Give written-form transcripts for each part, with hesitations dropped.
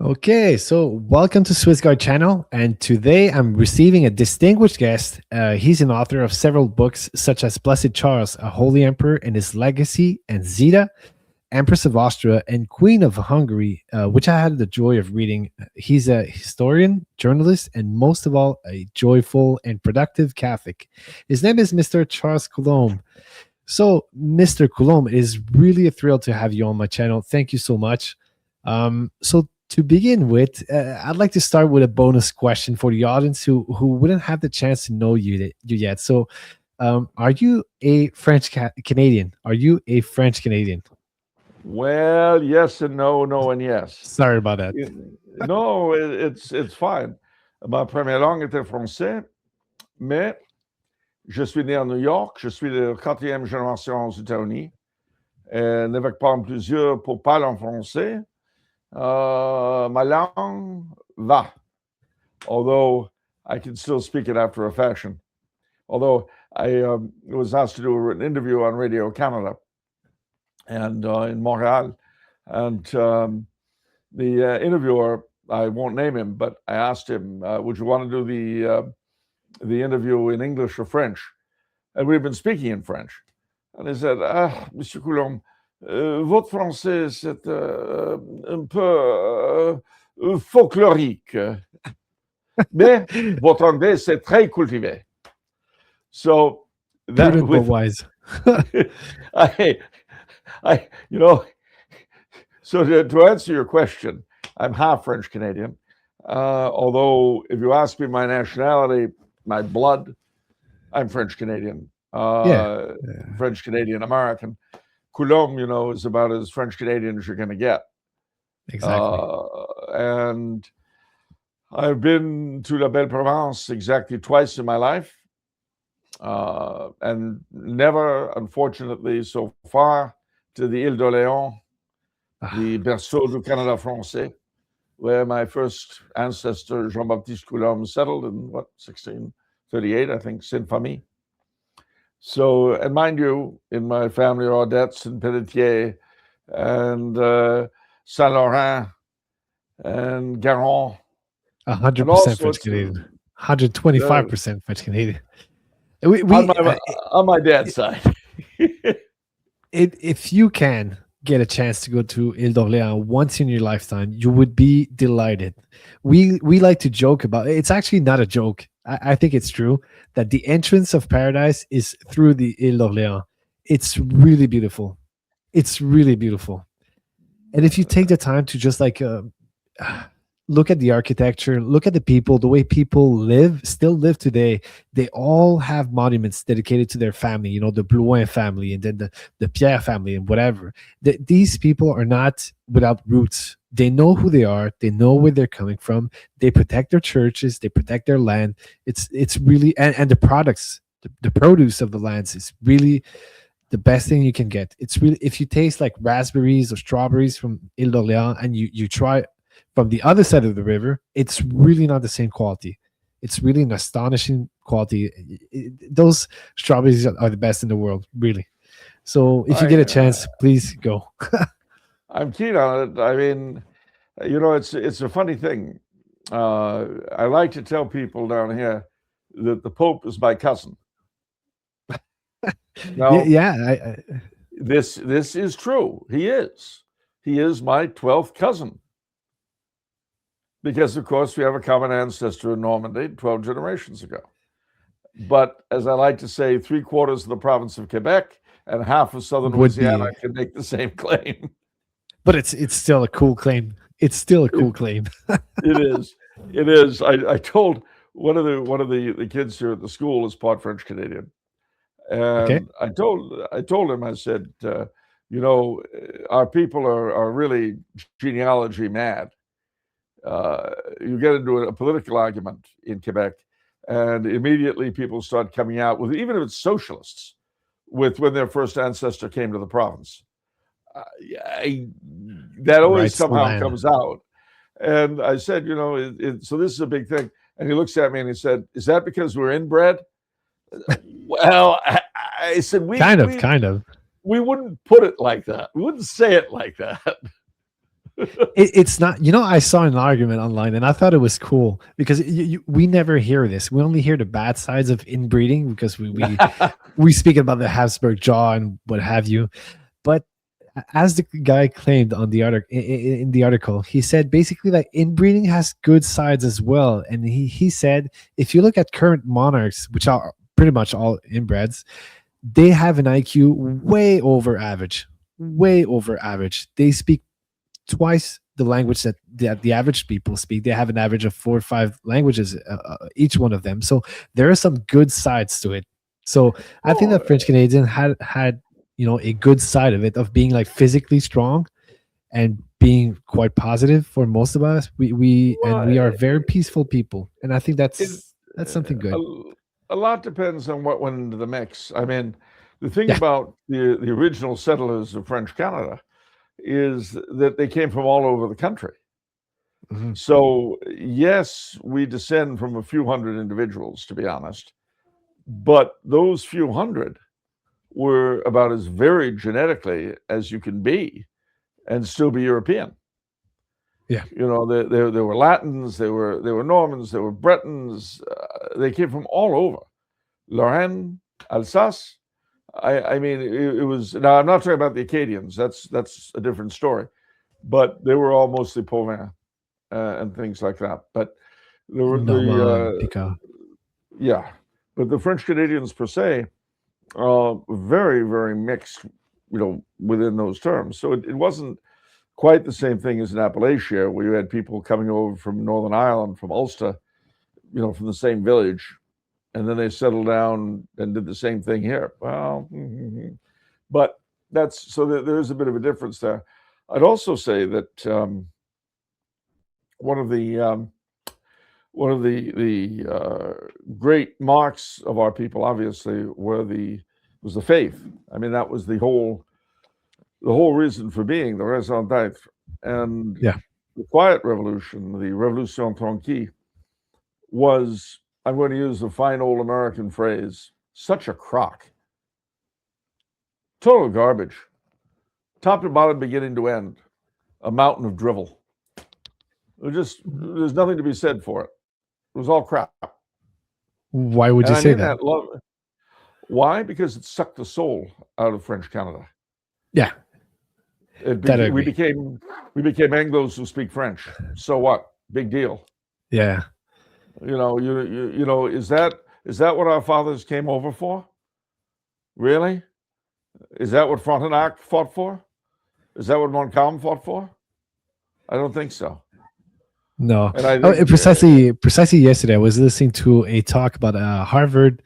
Okay, so welcome to SwissGuard channel, and today I'm receiving a distinguished guest. He's an author of several books, such as Blessed Charles, a Holy Emperor and His Legacy, and Zita, Empress of Austria and Queen of Hungary, which I had the joy of reading. He's a historian, journalist, and most of all, a joyful and productive Catholic. His name is Mr. Charles Coulombe. So, Mr. Coulombe, it is really a thrill to have you on my channel. Thank you so much. So to begin with, I'd like to start with a bonus question for the audience who wouldn't have the chance to know you yet. So, are you a French Canadian? Are you a French Canadian? Well, yes and no, no and yes. Sorry about that. No, it's fine. Ma première langue était français, mais je suis né à New York. Je suis de quatrième génération aux États-Unis. N'avec pas plusieurs pour parler en français. Ma langue va, although I can still speak it after a fashion. Although I was asked to do an interview on Radio Canada and in Montreal, and the interviewer, I won't name him, but I asked him, would you want to do the interview in English or French? And we've been speaking in French. And he said, Monsieur Coulombe, votre français, c'est un peu folklorique. Mais votre anglais, c'est très cultivé. So that was wise. So to answer your question, I'm half French Canadian. Although if you ask me my nationality, my blood, I'm French Canadian. French Canadian American. Coulombe, is about as French Canadian as you're going to get. Exactly. And I've been to La Belle Province exactly twice in my life. And never, unfortunately, so far, to the Île d'Orléans, the berceau du Canada français, where my first ancestor, Jean-Baptiste Coulombe, settled in, 1638, I think, Saint-Famille. So, and mind you, in my family are Audettes and Pelletier and Saint-Laurent and Garon. 100% French Canadian. 125% French Canadian. On my dad's side. If you can get a chance to go to Ile d'Orléans once in your lifetime, you would be delighted. We like to joke about it. It's actually not a joke. I think it's true that the entrance of paradise is through the Ile d'Orléans. It's really beautiful. It's really beautiful. And if you take the time to just look at the architecture, look at the people, the way people still live today, they all have monuments dedicated to their family, the Blouin family and then the Pierre family and whatever. These people are not without roots. They know who they are. They know where they're coming from. They protect their churches. They protect their land. It's really, and the products, the produce of the lands is really the best thing you can get. It's really, if you taste like raspberries or strawberries from Ile d'Orléans and you try from the other side of the river, it's really not the same quality. It's really an astonishing quality. Those strawberries are the best in the world, really. So if you get a chance, please go. I'm keen on it. I mean, it's a funny thing. I like to tell people down here that the Pope is my cousin. Now, this is true. He is my 12th cousin. Because, of course, we have a common ancestor in Normandy 12 generations ago. But as I like to say, 3/4 of the province of Quebec and half of southern Louisiana can make the same claim. But it's still a cool claim. It's still a cool claim. It is. It is. I told one of the kids here at the school is part French Canadian, and I told him, I said, our people are really genealogy mad. You get into a political argument in Quebec, and immediately people start coming out with, even if it's socialists, with when their first ancestor came to the province. That always somehow comes out. And I said, so this is a big thing. And he looks at me and he said, "Is that because we're inbred?" Well, I said, kind of. We wouldn't put it like that. We wouldn't say it like that. It's not, I saw an argument online and I thought it was cool because we never hear this. We only hear the bad sides of inbreeding because we speak about the Habsburg jaw and what have you. But as the guy claimed on the article, in the article, he said basically that inbreeding has good sides as well. And he said if you look at current monarchs, which are pretty much all inbreds, they have an IQ way over average. They speak twice the language that the average people speak. They have an average of 4 or 5 languages, each one of them. So there are some good sides to it. So I think Oh, that French Canadian had a good side of it, of being like physically strong and being quite positive for most of us. We well, are very peaceful people, and I think it, that's something good. a lot depends on what went into the mix. I mean, the thing Yeah. about the original settlers of French Canada is that they came from all over the country. Mhm. So, yes, we descend from a few hundred individuals, to be honest, but those few hundred were about as varied genetically as you can be and still be European. Yeah. There were Latins, there were Normans, there were Bretons. They came from all over. Lorraine, Alsace. I mean, it was. Now I'm not talking about the Acadians. That's a different story. But they were all mostly Pauvins and things like that. But Normand, Picard. yeah, but the French Canadians per se, very very mixed. Within those terms. So it wasn't quite the same thing as in Appalachia, where you had people coming over from Northern Ireland, from Ulster, from the same village, and then they settled down and did the same thing here. Well, but that's so there's a bit of a difference there. I'd also say that one of the great marks of our people, obviously, was the faith. I mean, that was the whole reason for being the raison d'être. And Yeah. the Quiet Revolution, the Révolution Tranquille, was, I'm going to use a fine old American phrase, such a crock. Total garbage. Top to bottom, beginning to end. A mountain of drivel. There's nothing to be said for it. It was all crap. Why would And you I say mean that? that love. Why? Because it sucked the soul out of French Canada. Yeah. That I We agree. became Anglos who speak French. So what? Big deal. Yeah. Is that what our fathers came over for? Really? Is that what Frontenac fought for? Is that what Montcalm fought for? I don't think so. No. And I Oh, think precisely yesterday, I was listening to a talk about a Harvard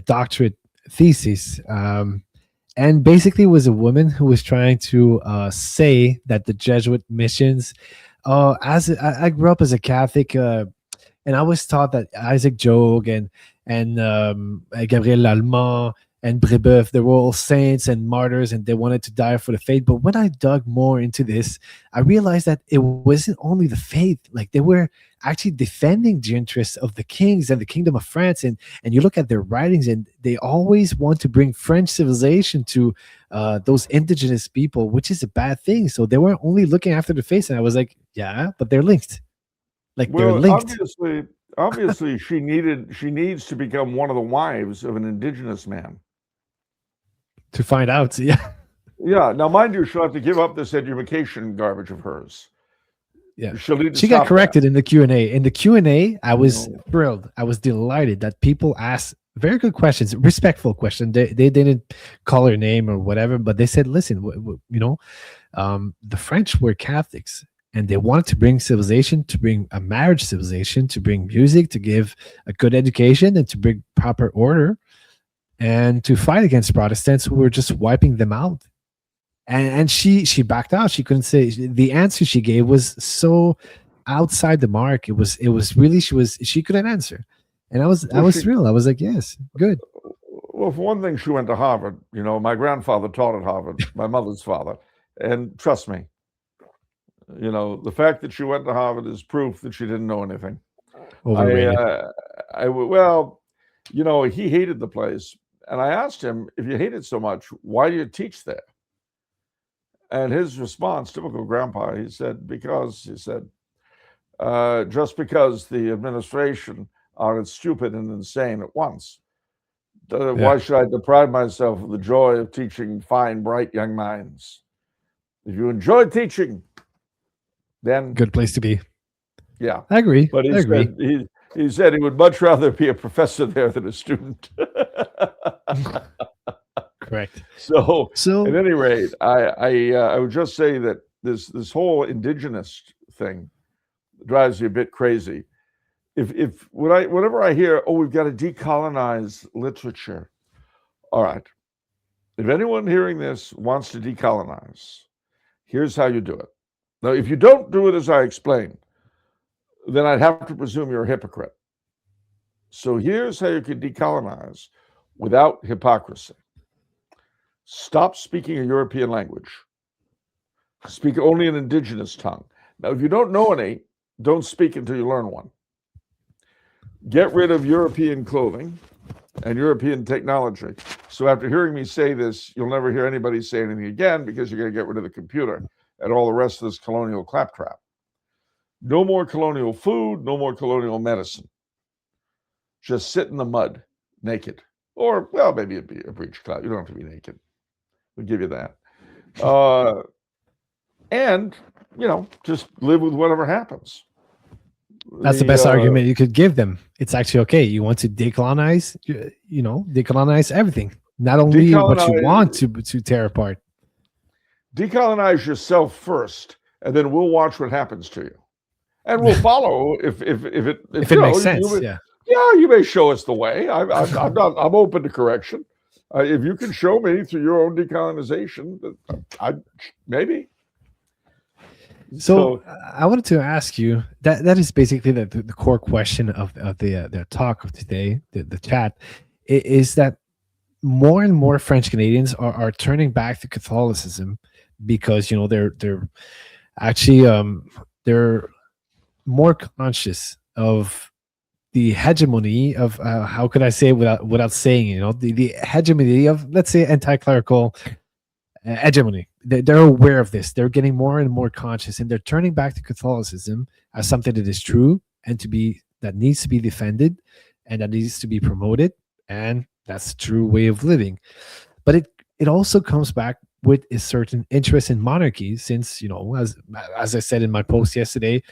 doctorate thesis. And basically, it was a woman who was trying to say that the Jesuit missions, I grew up as a Catholic, and I was taught that Isaac Jogues and Gabriel Lallemand and Brébeuf, they were all saints and martyrs, and they wanted to die for the faith. But when I dug more into this, I realized that it wasn't only the faith; like they were actually defending the interests of the kings and the kingdom of France. And you look at their writings, and they always want to bring French civilization to those indigenous people, which is a bad thing. So they weren't only looking after the face, and I was like, yeah, but they're linked. Like they're well, linked. obviously, she needs to become one of the wives of an indigenous man. To find out. Yeah. Yeah. Now, mind you, she'll have to give up this education garbage of hers. Yeah. She'll need to She got stop corrected in the Q&A. In the Q&A, I was that. thrilled. I was delighted that people asked very good questions, respectful questions. They didn't call her name or whatever, but they said, listen, the French were Catholics and they wanted to bring civilization, to bring a marriage civilization, to bring music, to give a good education and to bring proper order and to fight against Protestants who were just wiping them out. And she backed out. She couldn't say the answer she gave was so outside the mark. It was really she couldn't answer, and I was thrilled. I was like, yes, good. Well, for one thing, she went to Harvard. My grandfather taught at Harvard, my mother's father, and trust me, the fact that she went to Harvard is proof that she didn't know anything. Overrated. Well, he hated the place. And I asked him, if you hate it so much, why do you teach there? And his response, typical grandpa, he said, just because the administration are stupid and insane at once, why should I deprive myself of the joy of teaching fine, bright young minds? If you enjoy teaching, then Good place to be. Yeah, I agree. but he said he would much rather be a professor there than a student. Correct. So, So at any rate, I would just say that this whole indigenous thing drives me a bit crazy. Whenever I hear, oh, we've got to decolonize literature. All right. If anyone hearing this wants to decolonize, here's how you do it. Now, if you don't do it as I explained, then I'd have to presume you're a hypocrite. So here's how you can decolonize without hypocrisy. Stop speaking a European language. Speak only an indigenous tongue. Now, if you don't know any, don't speak until you learn one. Get rid of European clothing and European technology. So after hearing me say this, you'll never hear anybody say anything again because you're going to get rid of the computer and all the rest of this colonial claptrap. No more colonial food, no more colonial medicine. Just sit in the mud, naked. Or, well, maybe it'd be a breech clout. You don't have to be naked. We'll give you that. And, just live with whatever happens. That's the best argument you could give them. It's actually okay. You want to decolonize, decolonize everything. Not only what you want to tear apart. Decolonize yourself first, and then we'll watch what happens to you. And we'll follow if it makes sense. You may show us the way. I'm open to correction. If you can show me through your own decolonization, maybe. So I wanted to ask you that is basically the core question of the talk of today, the chat, is that more and more French Canadians are turning back to Catholicism because they're actually they're more conscious of the hegemony of how could I say it without saying the hegemony of, let's say, anti-clerical hegemony. They're aware of this. They're getting more and more conscious, and they're turning back to Catholicism as something that is true and that needs to be defended and that needs to be promoted, and that's a true way of living. But it also comes back with a certain interest in monarchy, since as I said in my post yesterday,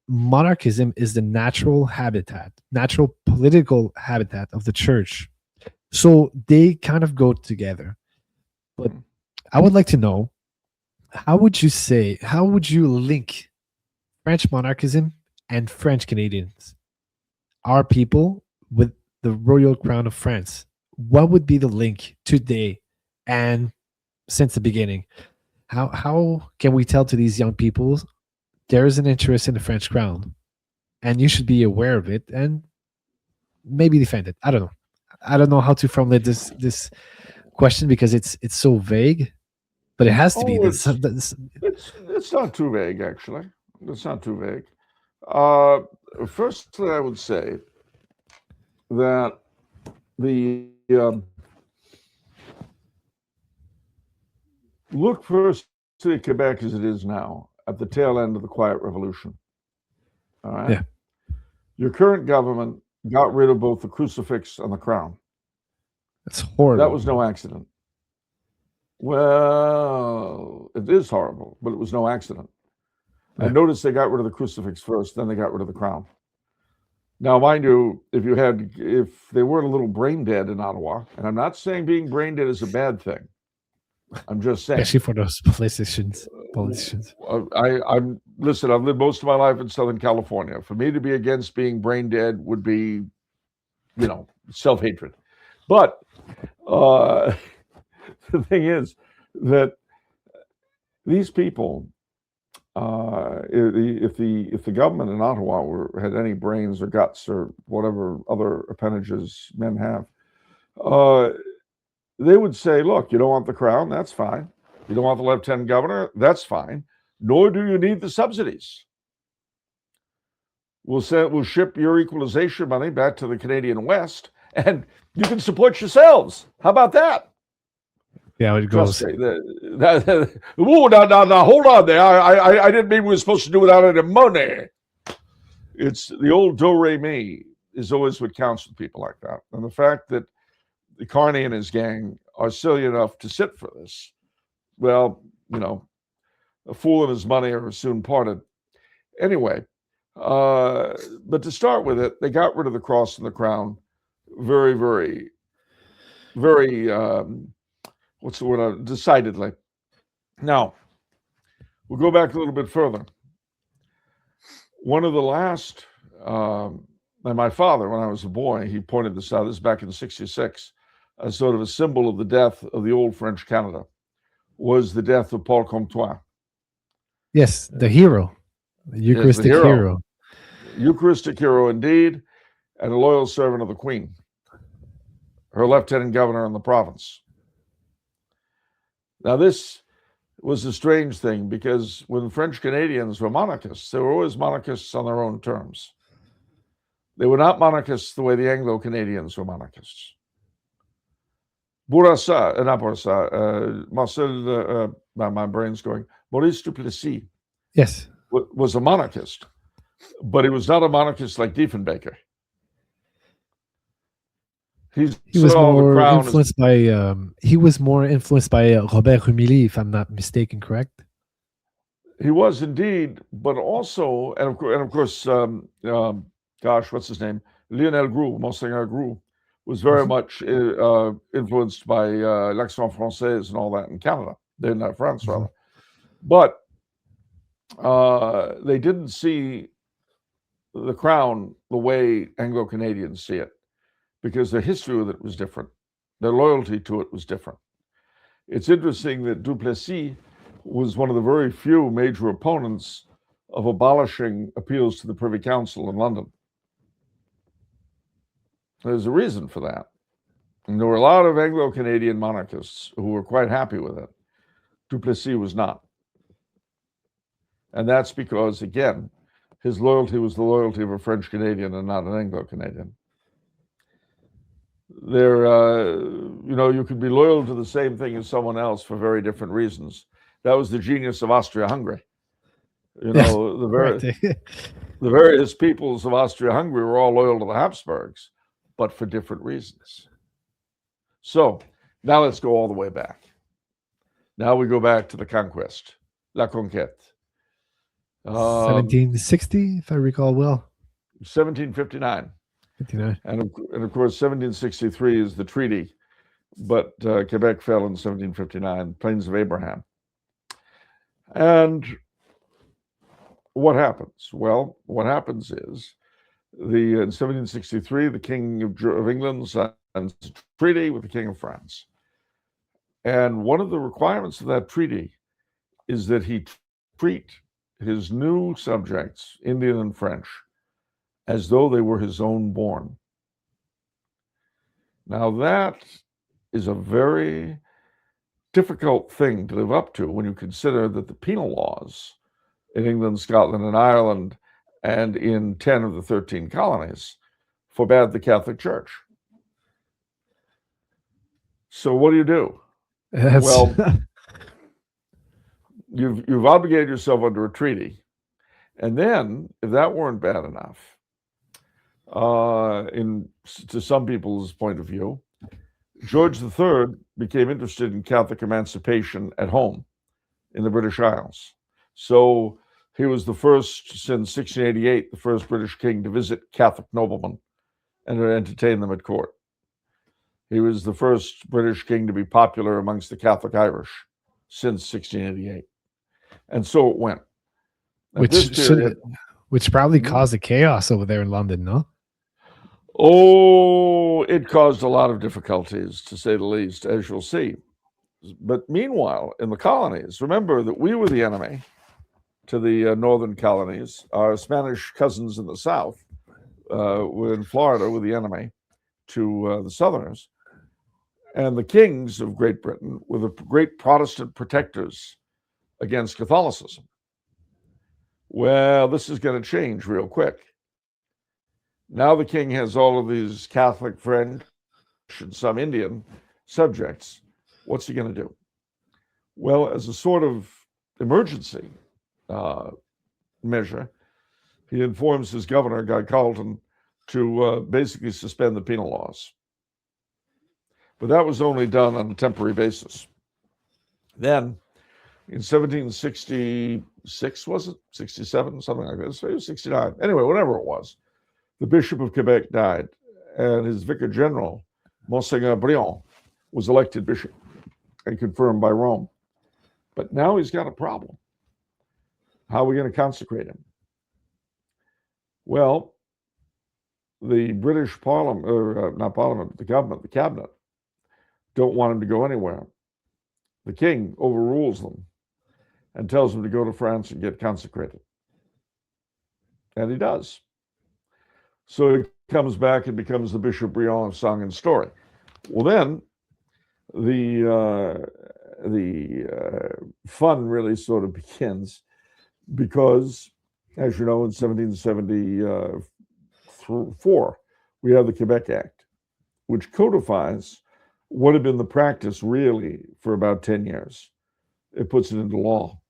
monarchism is the natural political habitat of the church. So they kind of go together. But I would like to know, how would you link French monarchism and French Canadians, our people, with the royal crown of France? What would be the link today and since the beginning? How can we tell to these young people there is an interest in the French crown, and you should be aware of it and maybe defend it? I don't know how to formulate this question because it's so vague, but it has to be. It's not too vague, actually. It's not too vague. First, I would say that look first to Quebec as it is now, at the tail end of the Quiet Revolution. All right? Yeah. Your current government got rid of both the crucifix and the crown. That's horrible. That was no accident. Well, it is horrible, but it was no accident. Yeah. And notice they got rid of the crucifix first, then they got rid of the crown. Now, mind you, if they weren't a little brain dead in Ottawa, and I'm not saying being brain dead is a bad thing. I'm just saying, especially for those politicians. Listen, I've lived most of my life in Southern California. For me to be against being brain dead would be, self-hatred. But the thing is that these people, if the government in Ottawa had any brains or guts or whatever other appendages men have, they would say, look, you don't want the crown, that's fine. You don't want the lieutenant governor, that's fine. Nor do you need the subsidies. We'll ship your equalization money back to the Canadian West, and you can support yourselves. How about that? Yeah, it Trust goes. me. Now, hold on there. I didn't mean we were supposed to do without any money. It's the old do re mi is always what counts with people like that, and the fact that the Carney and his gang are silly enough to sit for this, well, a fool and his money are soon parted. Anyway, but to start with it, they got rid of the cross and the crown very, very, very, what's the word? Decidedly. Now, we'll go back a little bit further. One of the last, and my father, when I was a boy, he pointed this out, this is back in '66, as sort of a symbol of the death of the old French Canada, was the death of Paul Comtois. Yes, the hero, the Eucharistic Yes, the hero. Eucharistic hero indeed, and a loyal servant of the Queen, her lieutenant governor in the province. Now, this was a strange thing because when French Canadians were monarchists, they were always monarchists on their own terms. They were not monarchists the way the Anglo-Canadians were monarchists. Bourassa, not Bourassa, Marcel, my brain's going, Maurice Duplessis. Yes. Was a monarchist, but he was not a monarchist like Diefenbaker. He was more influenced by Robert Rumilly, if I'm not mistaken, correct? He was indeed, but also, and of course, gosh, what's his name? Lionel Groux, Monseigneur Groux, was very much influenced by l'Action Française and all that in Canada, in France, rather. But they didn't see the crown the way Anglo-Canadians see it, because their history with it was different. Their loyalty to it was different. It's interesting that Duplessis was one of the very few major opponents of abolishing appeals to the Privy Council in London. There's a reason for that. And there were a lot of Anglo-Canadian monarchists who were quite happy with it. Duplessis was not. And that's because, again, his loyalty was the loyalty of a French Canadian and not an Anglo-Canadian. You could be loyal to the same thing as someone else for very different reasons. That was the genius of Austria-Hungary. The various peoples of Austria-Hungary were all loyal to the Habsburgs, but for different reasons. So now let's go all the way back. Now we go back to the conquest, la conquête. 1760, if I recall well. 1759. 59. And of course, 1763 is the treaty, but Quebec fell in 1759, Plains of Abraham. And what happens? Well, what happens is, in 1763, the King of England signs a treaty with the King of France. And one of the requirements of that treaty is that he treat his new subjects, Indian and French, as though they were his own born. Now, that is a very difficult thing to live up to when you consider that the penal laws in England, Scotland, and Ireland, and in 10 of the 13 colonies, forbade the Catholic Church. So what do? Well, you've obligated yourself under a treaty. And then, if that weren't bad enough, to some people's point of view, George III became interested in Catholic emancipation at home in the British Isles. So he was the first, since 1688, the first British king to visit Catholic noblemen and to entertain them at court. He was the first British king to be popular amongst the Catholic Irish since 1688. And so it went. Which probably caused a chaos over there in London, no? Oh, it caused a lot of difficulties, to say the least, as you'll see. But meanwhile, in the colonies, remember that we were the enemy to the northern colonies. Our Spanish cousins in the south were in Florida, were the enemy to the Southerners. And the kings of Great Britain were the great Protestant protectors against Catholicism. Well, this is going to change real quick. Now the king has all of these Catholic, French, and some Indian subjects, What's he going to do? Well, as a sort of emergency measure, he informs his governor, Guy Carleton, to basically suspend the penal laws. But that was only done on a temporary basis. Then, in 1766, was it? 67, something like that. It was 69. Anyway, whatever it was, the Bishop of Quebec died, and his Vicar General, Monseigneur Briand, was elected bishop and confirmed by Rome. But now he's got a problem. How are we going to consecrate him? Well, the British Parliament, or not Parliament, the government, the cabinet, don't want him to go anywhere. The king overrules them and tells him to go to France and get consecrated. And he does. So he comes back and becomes the Bishop Briand of Song and Story. Well, then the fun really sort of begins because, as you know, in 1774, we have the Quebec Act, which codifies what had been the practice really for about 10 years. It puts it into law.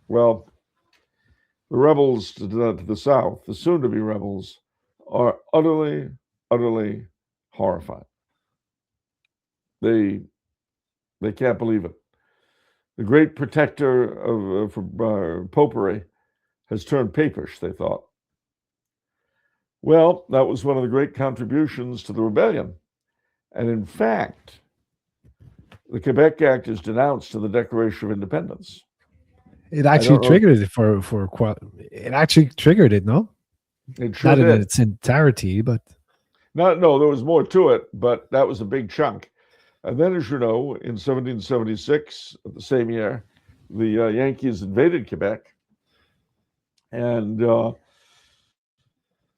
Well, the rebels to the south, the soon-to-be rebels, are utterly, utterly horrified. They can't believe it. The great protector of popery has turned papish, they thought. Well, that was one of the great contributions to the rebellion. And in fact, the Quebec Act is denounced in the Declaration of Independence. It actually triggered it it actually triggered it, no? It sure Not did. in its entirety, but No, there was more to it, but that was a big chunk. And then, as you know, in 1776, the same year, the Yankees invaded Quebec, and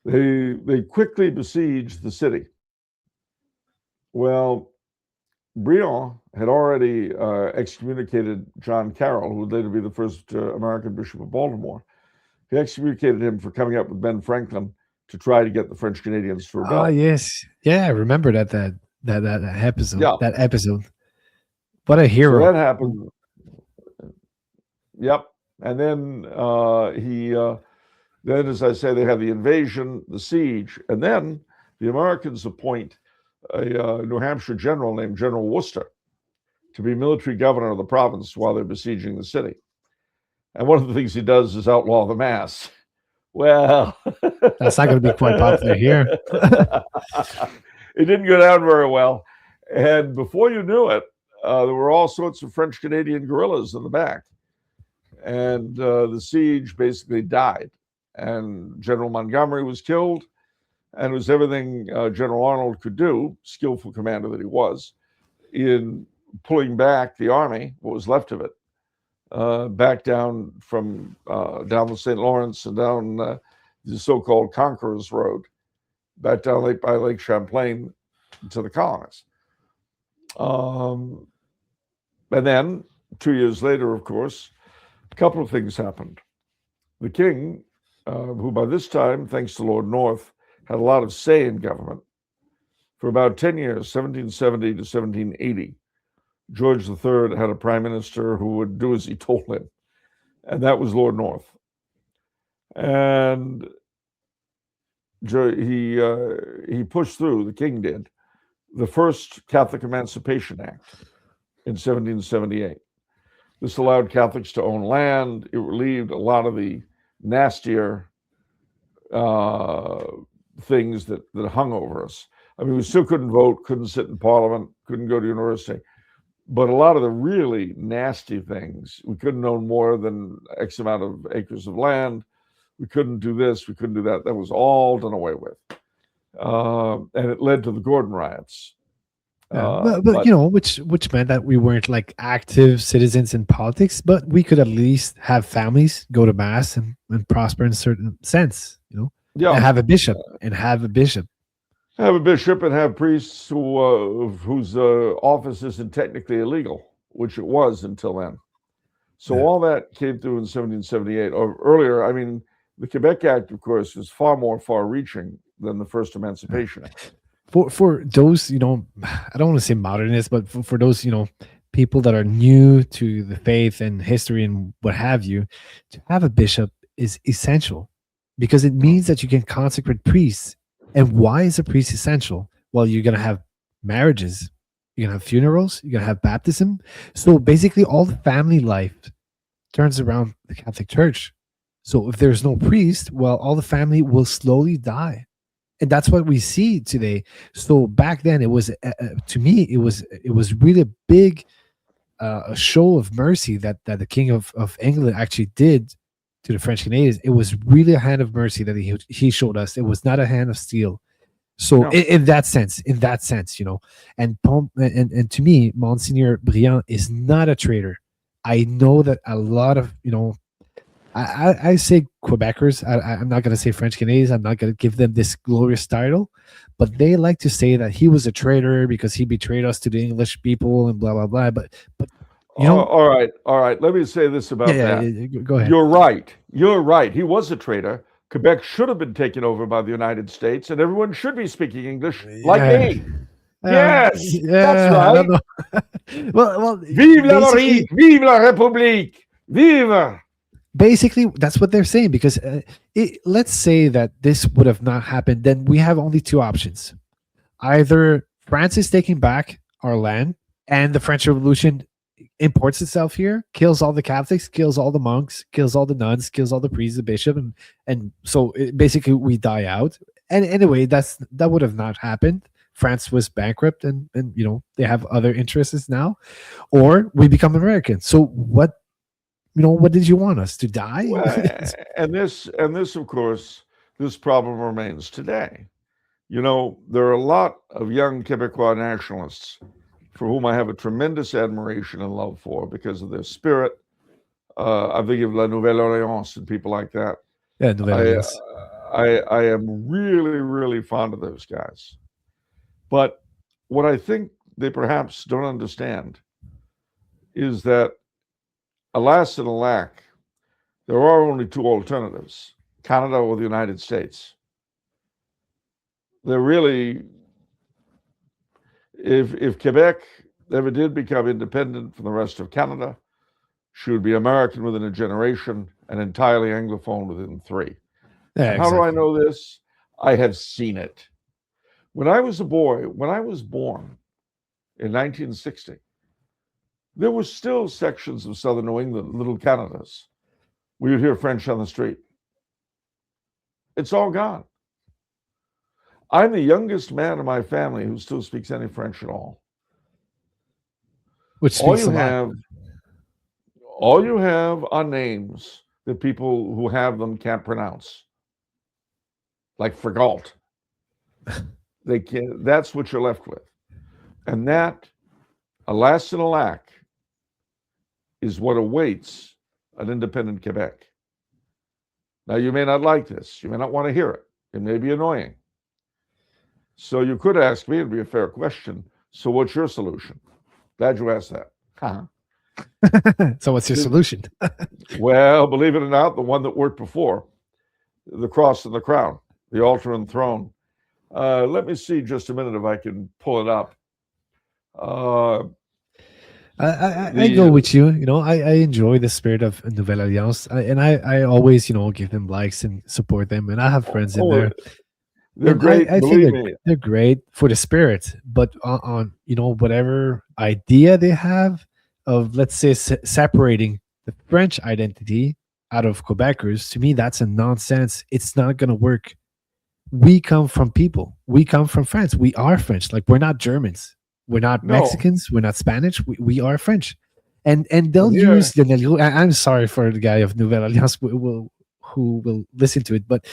they quickly besieged the city. Well, Briand had already excommunicated John Carroll, who would later be the first American Bishop of Baltimore. He excommunicated him for coming up with Ben Franklin to try to get the French Canadians to rebel. yes, yeah, I remember that episode. Yeah. That episode. What a hero! So that happened. Yep, and then then, as I say, they have the invasion, the siege, and then the Americans appoint a New Hampshire general named General Worcester to be military governor of the province while they're besieging the city. And one of the things he does is outlaw the mass. Well, that's not going to be quite popular here. It didn't go down very well. And before you knew it, there were all sorts of French Canadian guerrillas in the back. And the siege basically died. And General Montgomery was killed. And it was everything General Arnold could do, skillful commander that he was, in pulling back the army, what was left of it, back down from down the St. Lawrence and down the so-called Conqueror's Road, back down by Lake Champlain to the colonies. And then 2 years later, of course, a couple of things happened. The king, who by this time, thanks to Lord North, had a lot of say in government, for about 10 years, 1770 to 1780, George III had a prime minister who would do as he told him, and that was Lord North. And he pushed through, the king did, the first Catholic Emancipation Act in 1778. This allowed Catholics to own land. It relieved a lot of the nastier things that hung over us. I mean, we still couldn't vote, couldn't sit in parliament, couldn't go to university. But a lot of the really nasty things, we couldn't own more than X amount of acres of land. We couldn't do this, we couldn't do that. That was all done away with. And it led to the Gordon riots. But you know, which meant that we weren't like active citizens in politics, but we could at least have families, go to mass, and prosper in a certain sense, you know. Yeah, and have a bishop, and have a bishop. Have a bishop and have priests whose office isn't technically illegal, which it was until then. So all that came through in 1778 or earlier. I mean, the Quebec Act, of course, was far more far-reaching than the first Emancipation Act. For those, you know, I don't want to say modernists, but for those, you know, people that are new to the faith and history and what have you, to have a bishop is essential because it Mm. means that you can consecrate priests. And why is a priest essential? Well, you're going to have marriages, you're going to have funerals, you're going to have baptism. So basically, all the family life turns around the Catholic Church. So if there's no priest, well, all the family will slowly die. And that's what we see today. So back then, it was to me, it was really a big a show of mercy that the King of England actually did to the French Canadians. It was really a hand of mercy that he showed us. It was not a hand of steel. So No. in that sense, and to me, Monsignor Briand is not a traitor. I know that a lot of I say Quebecers. I'm not going to say French Canadians. I'm not going to give them this glorious title, but they like to say that he was a traitor because he betrayed us to the English people and blah blah blah. But All right, all right. Let me say this about that. go ahead. You're right. You're right. He was a traitor. Quebec should have been taken over by the United States, and everyone should be speaking English like Yeah. me. Yes, that's I don't right. know. well, Vive la basically, Marie, vive la République, vive. basically that's what they're saying because let's say that this would have not happened, then we have only two options. Either France is taking back our land and the French Revolution imports itself here, kills all the Catholics, kills all the monks, kills all the nuns, kills all the priests, the bishop, and so basically we die out. And anyway, that would have not happened. France was bankrupt, and they have other interests now, or we become American. So what did you want us to die? Well, and this, of course, this problem remains today. There are a lot of young Quebecois nationalists for whom I have a tremendous admiration and love for because of their spirit. I think of La Nouvelle-Alliance and people like that. Yeah, Nouvelle-Alliance. I am really, really fond of those guys. But what I think they perhaps don't understand is that, alas and alack, there are only two alternatives, Canada or the United States. They're really, if Quebec ever did become independent from the rest of Canada, she would be American within a generation and entirely Anglophone within three. Yeah, And how do I exactly. know this? I have seen it. When I was a boy, when I was born in 1960, there were still sections of southern New England, little Canadas. We would hear French on the street. It's all gone. I'm the youngest man in my family who still speaks any French at all. Which All speaks you a lot. have, all you have are names that people who have them can't pronounce, like Frigalt. They can't. That's what you're left with, and that, alas and alack, is what awaits an independent Quebec. Now, you may not like this. You may not want to hear it. It may be annoying. So you could ask me, it'd be a fair question. So what's your solution? Glad you asked that. So what's your solution? Well, believe it or not, the one that worked before, the cross and the crown, the altar and throne. Let me see just a minute if I can pull it up. I go with you. I enjoy the spirit of Nouvelle-Alliance, and I always give them likes and support them, and I have friends in there. They're And great. I think Believe me. they're great for the spirit, but on whatever idea they have of, let's say, separating the French identity out of Quebecers, to me that's a nonsense. It's not going to work. We come from people. We come from France. We are French. Like, we're not Germans. We're not No. Mexicans. We're not Spanish. We are French. And they'll Yeah. use the I'm sorry for the guy of Nouvelle Alliance who will listen to it, but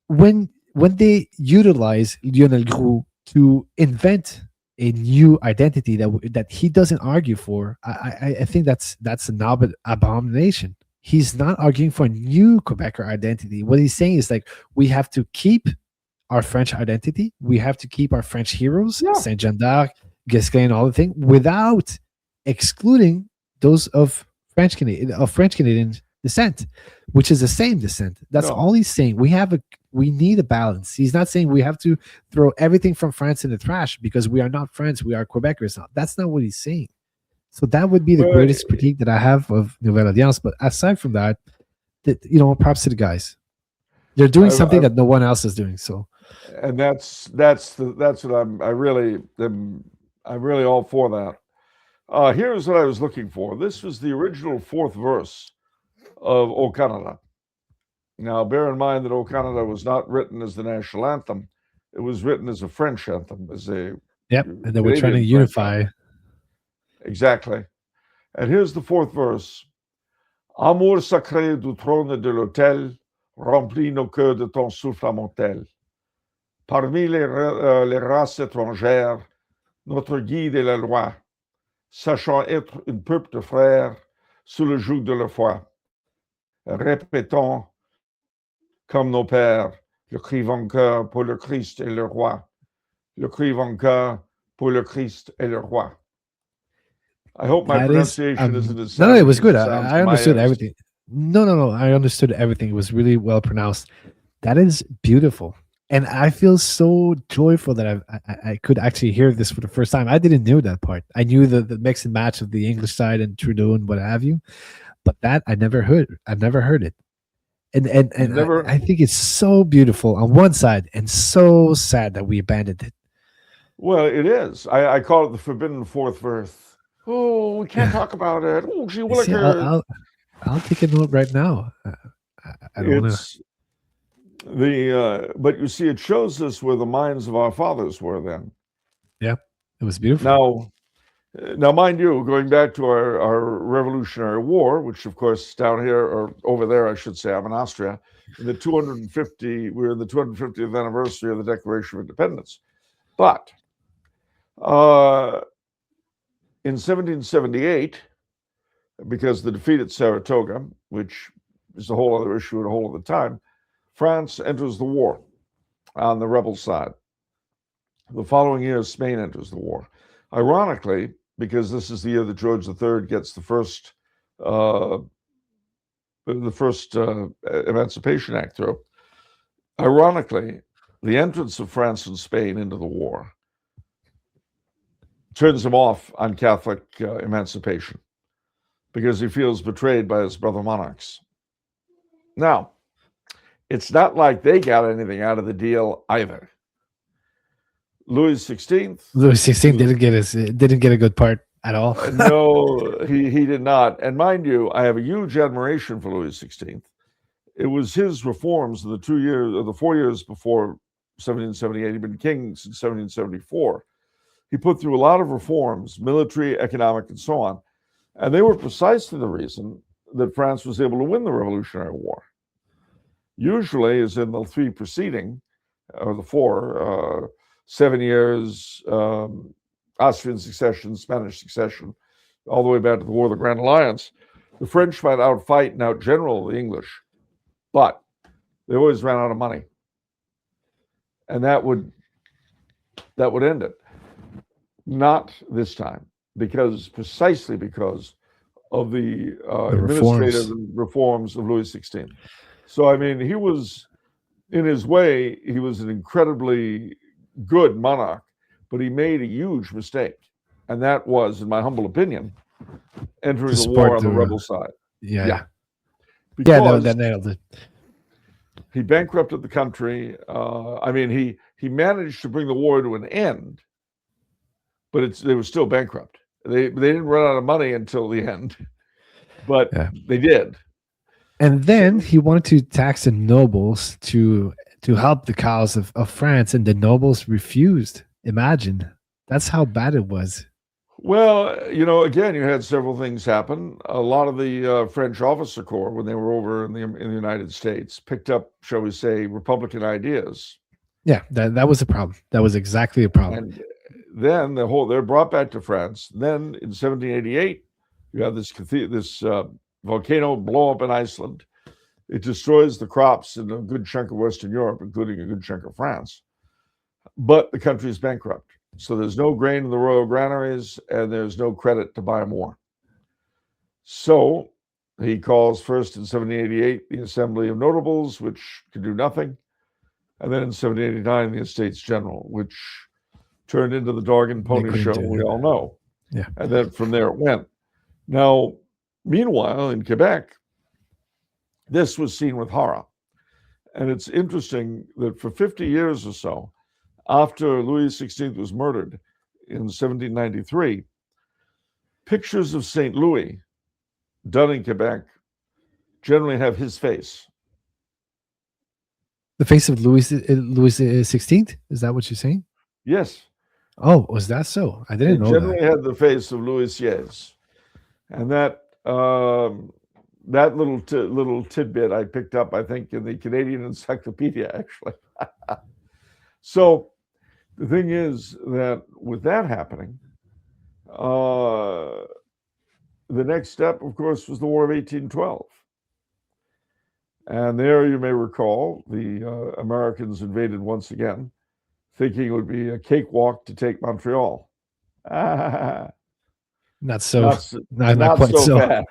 when they utilize Lionel Groux to invent a new identity that he doesn't argue for, I think that's an abomination. He's not arguing for a new Quebecer identity. What he's saying is, like, we have to keep our French identity. We have to keep our French heroes, Yeah. Saint Jean d'Arc, Gasquin, all the thing, without excluding those of French Canadian descent, which is the same descent. That's No. all he's saying. We need a balance. He's not saying we have to throw everything from France in the trash because we are not French. We are Quebecers now. That's not what he's saying. So that would be the Well, greatest critique that I have of Nouvelle-Alliance. But aside from that, props to the guys. They're doing something I, that no one else is doing. So and that's what I'm really all for that. Here's what I was looking for. This was the original fourth verse of O Canada. Now, bear in mind that O Canada was not written as the national anthem; it was written as a French anthem, as a yep, and then we're trying to Canadian French unify. anthem. Exactly. And here's the fourth verse: Amour sacré du trône de l'autel, remplis nos cœurs de ton souffle mortel. Parmi les races étrangères, notre guide est la loi, sachant être un peuple de frères sous le joug de la foi. Répétons, comme nos pères, le cri vainqueur pour le Christ et le roi. Le cri vainqueur pour le Christ et le roi. I hope my pronunciation isn't as no, it was savage good. as it sounds I to my understood ears. everything. No, I understood everything. It was really well pronounced. That is beautiful, and I feel so joyful that I could actually hear this for the first time. I didn't know that part. I knew the mix and match of the English side and Trudeau and what have you, but that I never heard. I've never heard it, and Never. I think it's so beautiful on one side and so sad that we abandoned it. Well, it is. I call it the forbidden fourth verse. Oh, we can't talk about it. Oh, gee You see, willikers. I'll take a note right now. I don't want to. It's but you see, it shows us where the minds of our fathers were then. Yeah, it was beautiful. Now, mind you, going back to our Revolutionary War, which of course down here or over there, I should say, I'm in Austria. We're in the 250th anniversary of the Declaration of Independence. But in 1778, because the defeat at Saratoga, which is a whole other issue and a whole other time, France enters the war on the rebel side. The following year, Spain enters the war. Ironically, because this is the year that George III gets the first Emancipation Act through. Ironically, the entrance of France and Spain into the war turns him off on Catholic emancipation because he feels betrayed by his brother monarchs. Now, it's not like they got anything out of the deal either. Louis XVI didn't get a good part at all. No, he did not. And mind you, I have a huge admiration for Louis XVI. It was his reforms in the 4 years before 1778. He'd been king since 1774. He put through a lot of reforms, military, economic, and so on. And they were precisely the reason that France was able to win the Revolutionary War. Usually, as in the three preceding, or the four, 7 years, Austrian succession, Spanish succession, all the way back to the War of the Grand Alliance, the French might outfight and outgeneral the English, but they always ran out of money. And that would end it. Not this time, precisely because of the administrative reforms of Louis XVI. So, I mean, he was, in his way, he was an incredibly good monarch, but he made a huge mistake. And that was, in my humble opinion, entering the war on the rebel side. Yeah. Because that nailed it. He bankrupted the country. He managed to bring the war to an end, but they were still bankrupt. They didn't run out of money until the end, but they did. And then he wanted to tax the nobles to help the cause of France, and the nobles refused. Imagine. That's how bad it was. Well, again, you had several things happen. A lot of the French officer corps, when they were over in the United States, picked up, shall we say, Republican ideas. Yeah, that was a problem. That was exactly a problem. And then they're brought back to France. Then in 1788, you have this volcano blow up in Iceland. It destroys the crops in a good chunk of Western Europe, including a good chunk of France. But the country is bankrupt. So there's no grain in the royal granaries, and there's no credit to buy more. So he calls first in 1788 the Assembly of Notables, which could do nothing. And then in 1789, the Estates General, which turned into the dog and pony show we all know. Yeah. And then from there it went. Now, meanwhile, in Quebec, this was seen with horror. And it's interesting that for 50 years or so, after Louis XVI was murdered in 1793, pictures of St. Louis done in Quebec generally have his face. The face of Louis XVI. Is that what you're saying? Yes, Oh, was that so? I they didn't know that. generally had the face of Louis XVI. And that that little tidbit I picked up, I think, in the Canadian Encyclopedia, actually. So the thing is that with that happening, the next step, of course, was the War of 1812. And there, you may recall, the Americans invaded once again, thinking it would be a cakewalk to take Montreal. Not so. Not Not quite so. fast.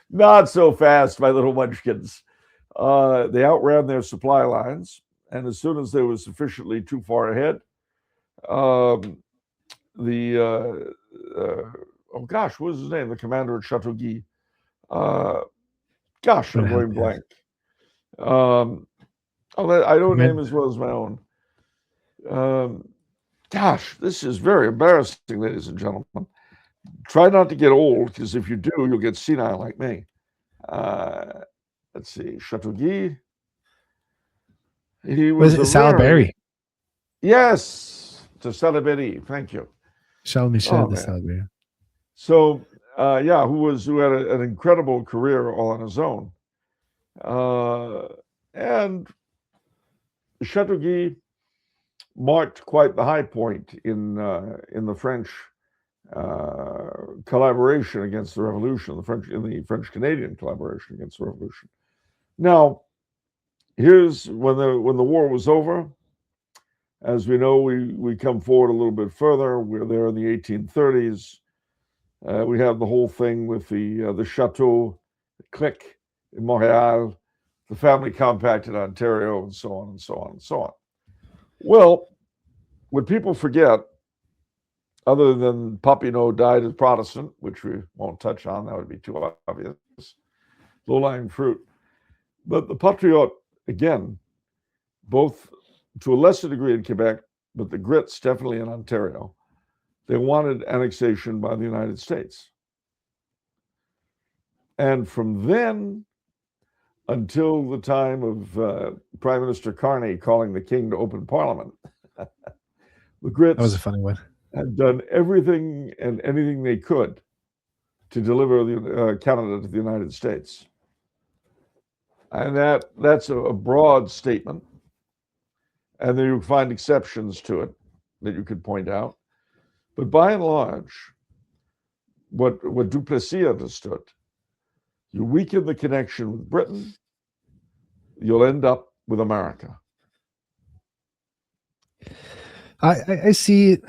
Not so fast, my little munchkins. They outran their supply lines, and as soon as they were sufficiently too far ahead, oh gosh, what was his name? The commander at Chateauguay. Gosh, I'm going blank. I don't name as well as my own. Gosh, this is very embarrassing, ladies and gentlemen. Try not to get old, because if you do, you'll get senile like me. Let's see, Chateauguay. He was a Salaberry. Yes, to Salaberry. Thank you, Charles Michel de Salaberry. So, who had an incredible career all on his own, and Chateauguay marked quite the high point in the French collaboration against the revolution, in the French-Canadian collaboration against the revolution. Now, here's when the war was over. As we know, we come forward a little bit further. We're there in the 1830s. We have the whole thing with the Chateau clique in Montreal, the family compact in Ontario, and so on and so on and so on. Well, what people forget, other than Papineau died as Protestant, which we won't touch on, that would be too obvious, low-lying fruit. But the Patriotes, again, both to a lesser degree in Quebec, but the Grits definitely in Ontario, they wanted annexation by the United States. And from then until the time of Prime Minister Carney calling the king to open Parliament, the Grits that was a funny one. Had done everything and anything they could to deliver Canada to the United States. And that's a broad statement. And then you find exceptions to it that you could point out. But by and large, what Duplessis understood, you weaken the connection with Britain, you'll end up with America. I see it.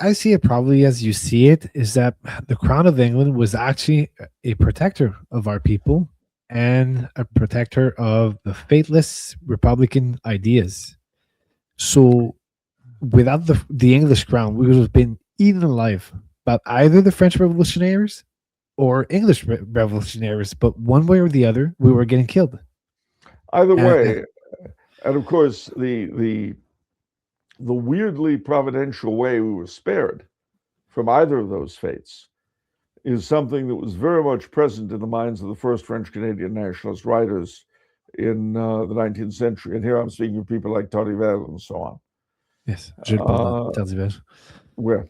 I see it probably as you see it, is that the Crown of England was actually a protector of our people and a protector of the faithless Republican ideas. So without the English crown, we would have been eaten alive by either the French revolutionaries or English revolutionaries, but one way or the other, we were getting killed. Either way, and of course, the weirdly providential way we were spared from either of those fates is something that was very much present in the minds of the first French-Canadian nationalist writers in the 19th century. And here I'm speaking of people like Tardivelle and so on. Yes, Tardivelle. Where,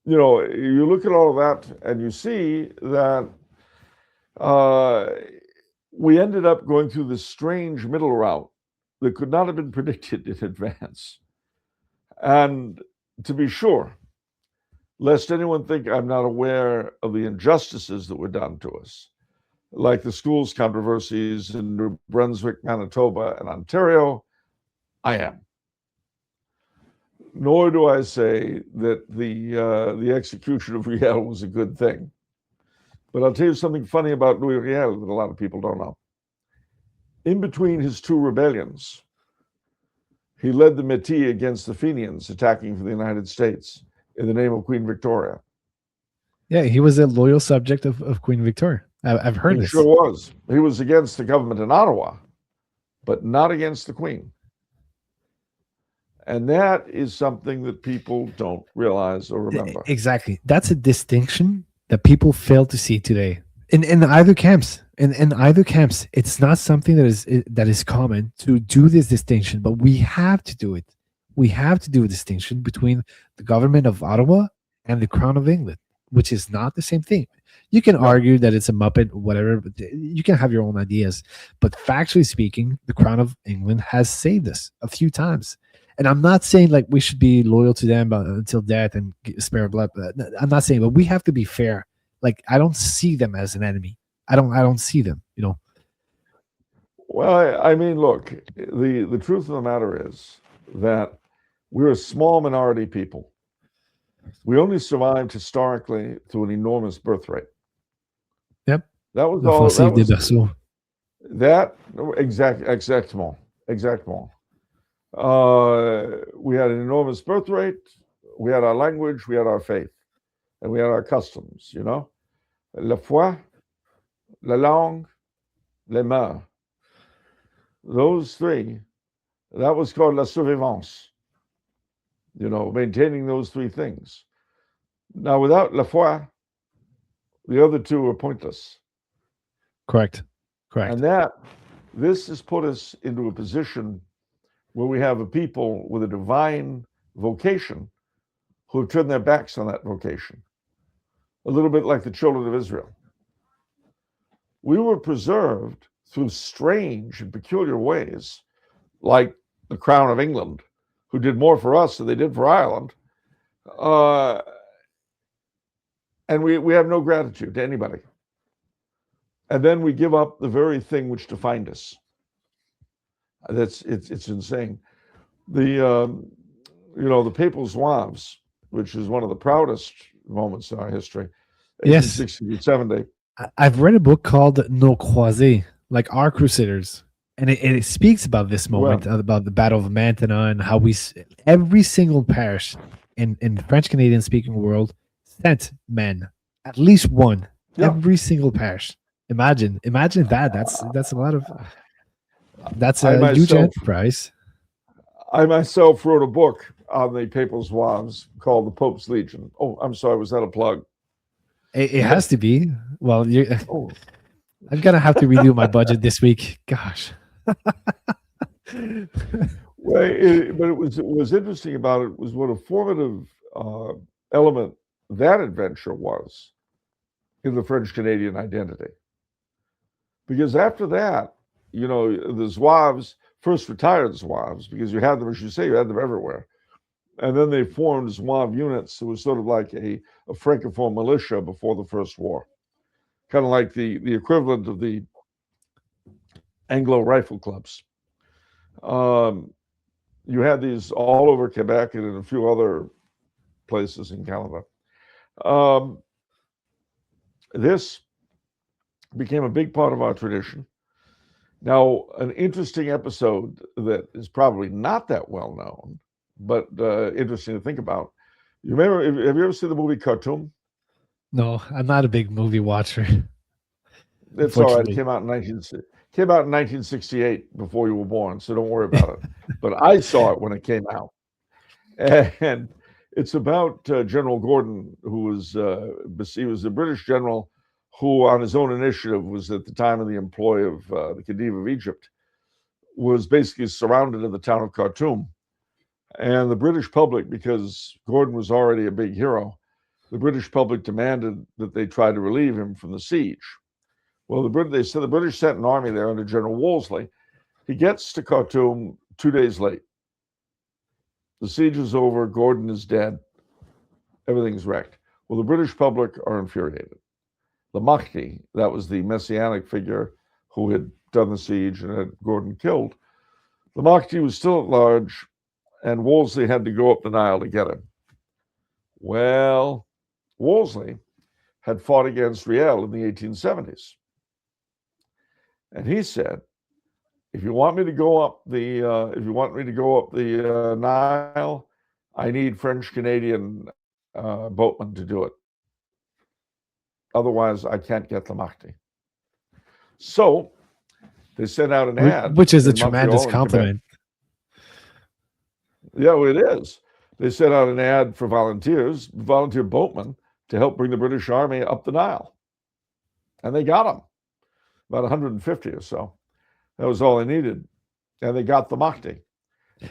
you look at all of that and you see that we ended up going through this strange middle route that could not have been predicted in advance. And to be sure, lest anyone think I'm not aware of the injustices that were done to us, like the schools controversies in New Brunswick, Manitoba, and Ontario, I am. Nor do I say that the execution of Riel was a good thing. But I'll tell you something funny about Louis Riel that a lot of people don't know. In between his two rebellions, He led the Métis against the Fenians attacking for the United States in the name of Queen Victoria. Yeah, he was a loyal subject of Queen Victoria. I've heard He this. sure was. He was against the government in Ottawa, but not against the Queen. And that is something that people don't realize or remember. Exactly. That's a distinction that people fail to see today. In either camps. In either camps, it's not something that is common to do this distinction, but we have to do it. We have to do a distinction between the government of Ottawa and the Crown of England, which is not the same thing. You can argue that it's a Muppet, whatever, but you can have your own ideas. But factually speaking, the Crown of England has saved us a few times. And I'm not saying like we should be loyal to them until death and spare blood. I'm not saying, but we have to be fair. Like I don't see them as an enemy. I don't see them. Well, I mean, look, the truth of the matter is that we're a small minority people. We only survived historically through an enormous birth rate. Yep. That was The all. fossile des berceaux. Exactement. We had an enormous birth rate. We had our language. We had our faith, and we had our customs. La foi, la langue, les mœurs. Those three. That was called la survivance. Maintaining those three things. Now, without la foi, the other two are pointless. Correct. And this has put us into a position where we have a people with a divine vocation who have turned their backs on that vocation. A little bit like the children of Israel. We were preserved through strange and peculiar ways, like the Crown of England, who did more for us than they did for Ireland. And we have no gratitude to anybody. And then we give up the very thing which defined us. It's insane. The Papal Zouaves, which is one of the proudest moments in our history, 1860 to 70. I've read a book called Nos Croisés, like Our Crusaders. And it speaks about this moment, about the Battle of Mantua, and how every single parish in the French Canadian speaking world sent men, at least one, every single parish. Imagine that. That's a lot of. That's a huge enterprise. I myself wrote a book on the Papal Zouaves called The Pope's Legion. Oh, I'm sorry, was that a plug? It has to be. Well, I'm gonna have to redo my budget this week. Gosh. But it was interesting about it was what a formative element that adventure was in the French Canadian identity. Because after that, the Zouaves first retired Zouaves because you had them, as you say, you had them everywhere. And then they formed Zouave units. It was sort of like a Francophone militia before the First War, kind of like the equivalent of the Anglo rifle clubs. You had these all over Quebec and in a few other places in Canada. This became a big part of our tradition. Now, an interesting episode that is probably not that well known, but interesting to think about. You remember? Have you ever seen the movie Khartoum? No, I'm not a big movie watcher. It's all right. It came out in 1968 before you were born, so don't worry about it. But I saw it when it came out, and it's about General Gordon, who was he was a British general who, on his own initiative, was at the time in the employ of the Khedive of Egypt, was basically surrounded in the town of Khartoum. And the British public, because Gordon was already a big hero, the British public demanded that they try to relieve him from the siege. Well, they said the British sent an army there under General Wolseley. He gets to Khartoum 2 days late. The siege is over. Gordon is dead. Everything's wrecked. Well, the British public are infuriated. The Mahdi, that was the messianic figure who had done the siege and had Gordon killed. The Mahdi was still at large, and Wolseley had to go up the Nile to get him. Well, Wolseley had fought against Riel in the 1870s. And he said, if you want me to go up the Nile, I need French Canadian boatmen to do it. Otherwise, I can't get the Mahdi. So they sent out an ad, which is a in tremendous Montreal and Quebec. compliment. Yeah, well, it is. They sent out an ad for volunteer boatmen, to help bring the British Army up the Nile. And they got them, about 150 or so. That was all they needed. And they got the Mahdi.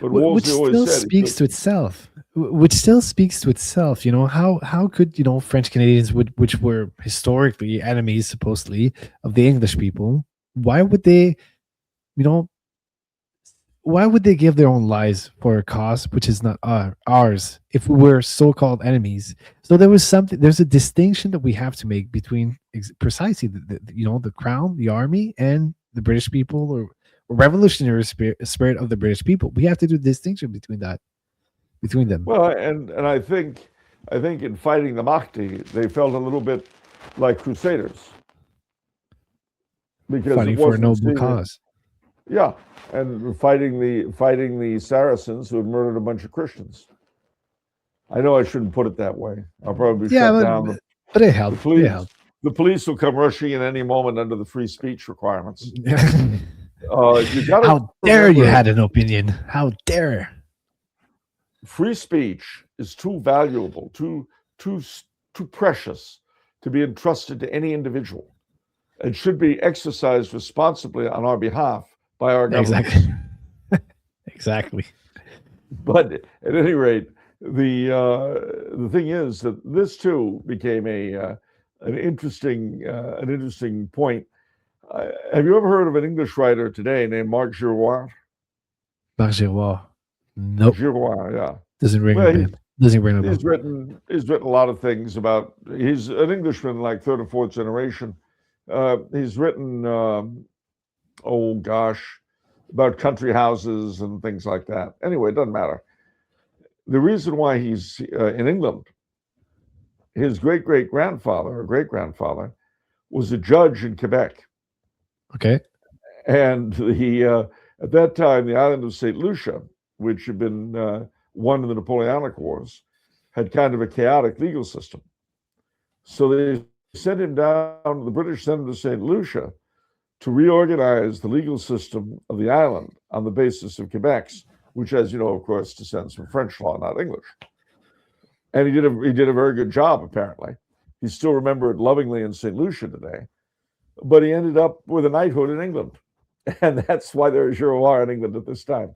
But Which Wolsey always still said, speaks to itself. Which still speaks to itself. You know, how could, French Canadians, which were historically enemies, supposedly, of the English people, why would they, why would they give their own lives for a cause which is not ours if we were so-called enemies? So there's a distinction that we have to make between precisely the crown, the army, and the British people, or revolutionary spirit of the British people. We have to do a distinction between them. Well, and I think in fighting the Mahdi, they felt a little bit like crusaders, because Fighting for a noble cause. Yeah, and fighting the Saracens who had murdered a bunch of Christians. I know I shouldn't put it that way. I'll probably shut down. But it helped. The police will come rushing in any moment under the free speech requirements. How dare you had an opinion? How dare? Free speech is too valuable, too precious to be entrusted to any individual. It should be exercised responsibly on our behalf by our government. Exactly. But at any rate, the thing is that this too became an interesting point. Have you ever heard of an English writer today named Marc Giroir? Marc Giroir. Nope. Giroir, yeah. Doesn't ring a bell. Doesn't ring a bell. He's written a lot of things about. He's an Englishman, like third or fourth generation. He's written, about country houses and things like that. Anyway, it doesn't matter. The reason why he's in England, his great-great-grandfather or great-grandfather was a judge in Quebec. Okay. And at that time, the island of St. Lucia, which had been won in the Napoleonic Wars, had kind of a chaotic legal system. So they sent him down, the British sent him to St. Lucia to reorganize the legal system of the island on the basis of Quebec's, which, as you know, of course, descends from French law, not English. And he did a very good job, apparently. He's still remembered lovingly in St. Lucia today. But he ended up with a knighthood in England. And that's why there is Giroir in England at this time.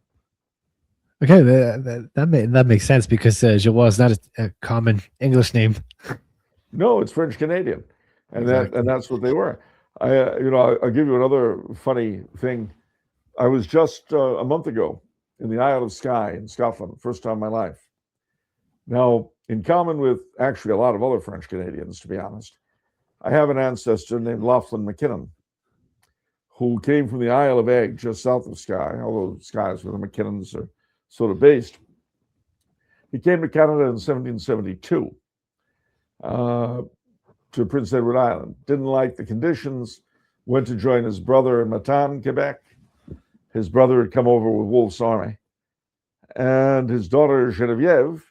Okay, that makes sense, because Giroir is not a common English name. No, it's French Canadian, and Exactly. that's what they were. I'll give you another funny thing. I was just a month ago in the Isle of Skye in Scotland, first time in my life. Now, in common with actually a lot of other French Canadians, to be honest, I have an ancestor named Laughlin McKinnon, who came from the Isle of Egg, just south of Skye, although Skye is where the McKinnons are sort of based. He came to Canada in 1772 to Prince Edward Island. Didn't like the conditions, went to join his brother in Matane, Quebec. His brother had come over with Wolfe's army. And his daughter, Geneviève,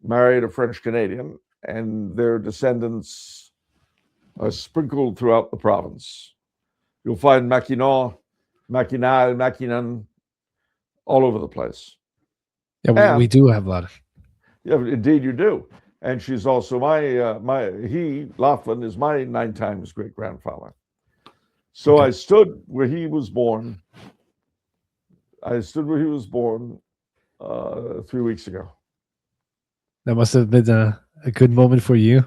married a French Canadian, and their descendants are sprinkled throughout the province. You'll find Mackinac, Mackinnon, all over the place. Yeah, we do have a lot of. Yeah, indeed you do. And she's also Laughlin is my 9 times great-grandfather. So okay. I stood where he was born. 3 weeks ago. That must have been a good moment for you.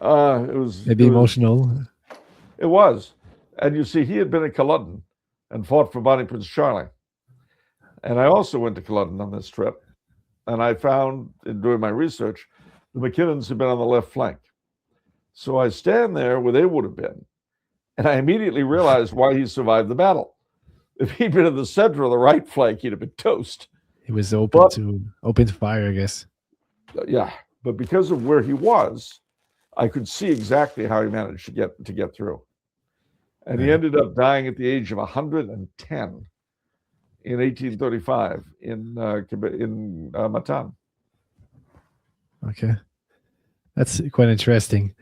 It was maybe emotional. It was. And you see, he had been at Culloden and fought for Bonnie Prince Charlie. And I also went to Culloden on this trip. And I found, in doing my research, the McKinnons had been on the left flank. So I stand there where they would have been. And I immediately realized why he survived the battle. If he'd been in the center of the right flank, he'd have been toast. He was open to fire, I guess. Yeah. But because of where he was, I could see exactly how he managed to get through. And he ended up dying at the age of 110 in 1835 in Matan. Okay, that's quite interesting.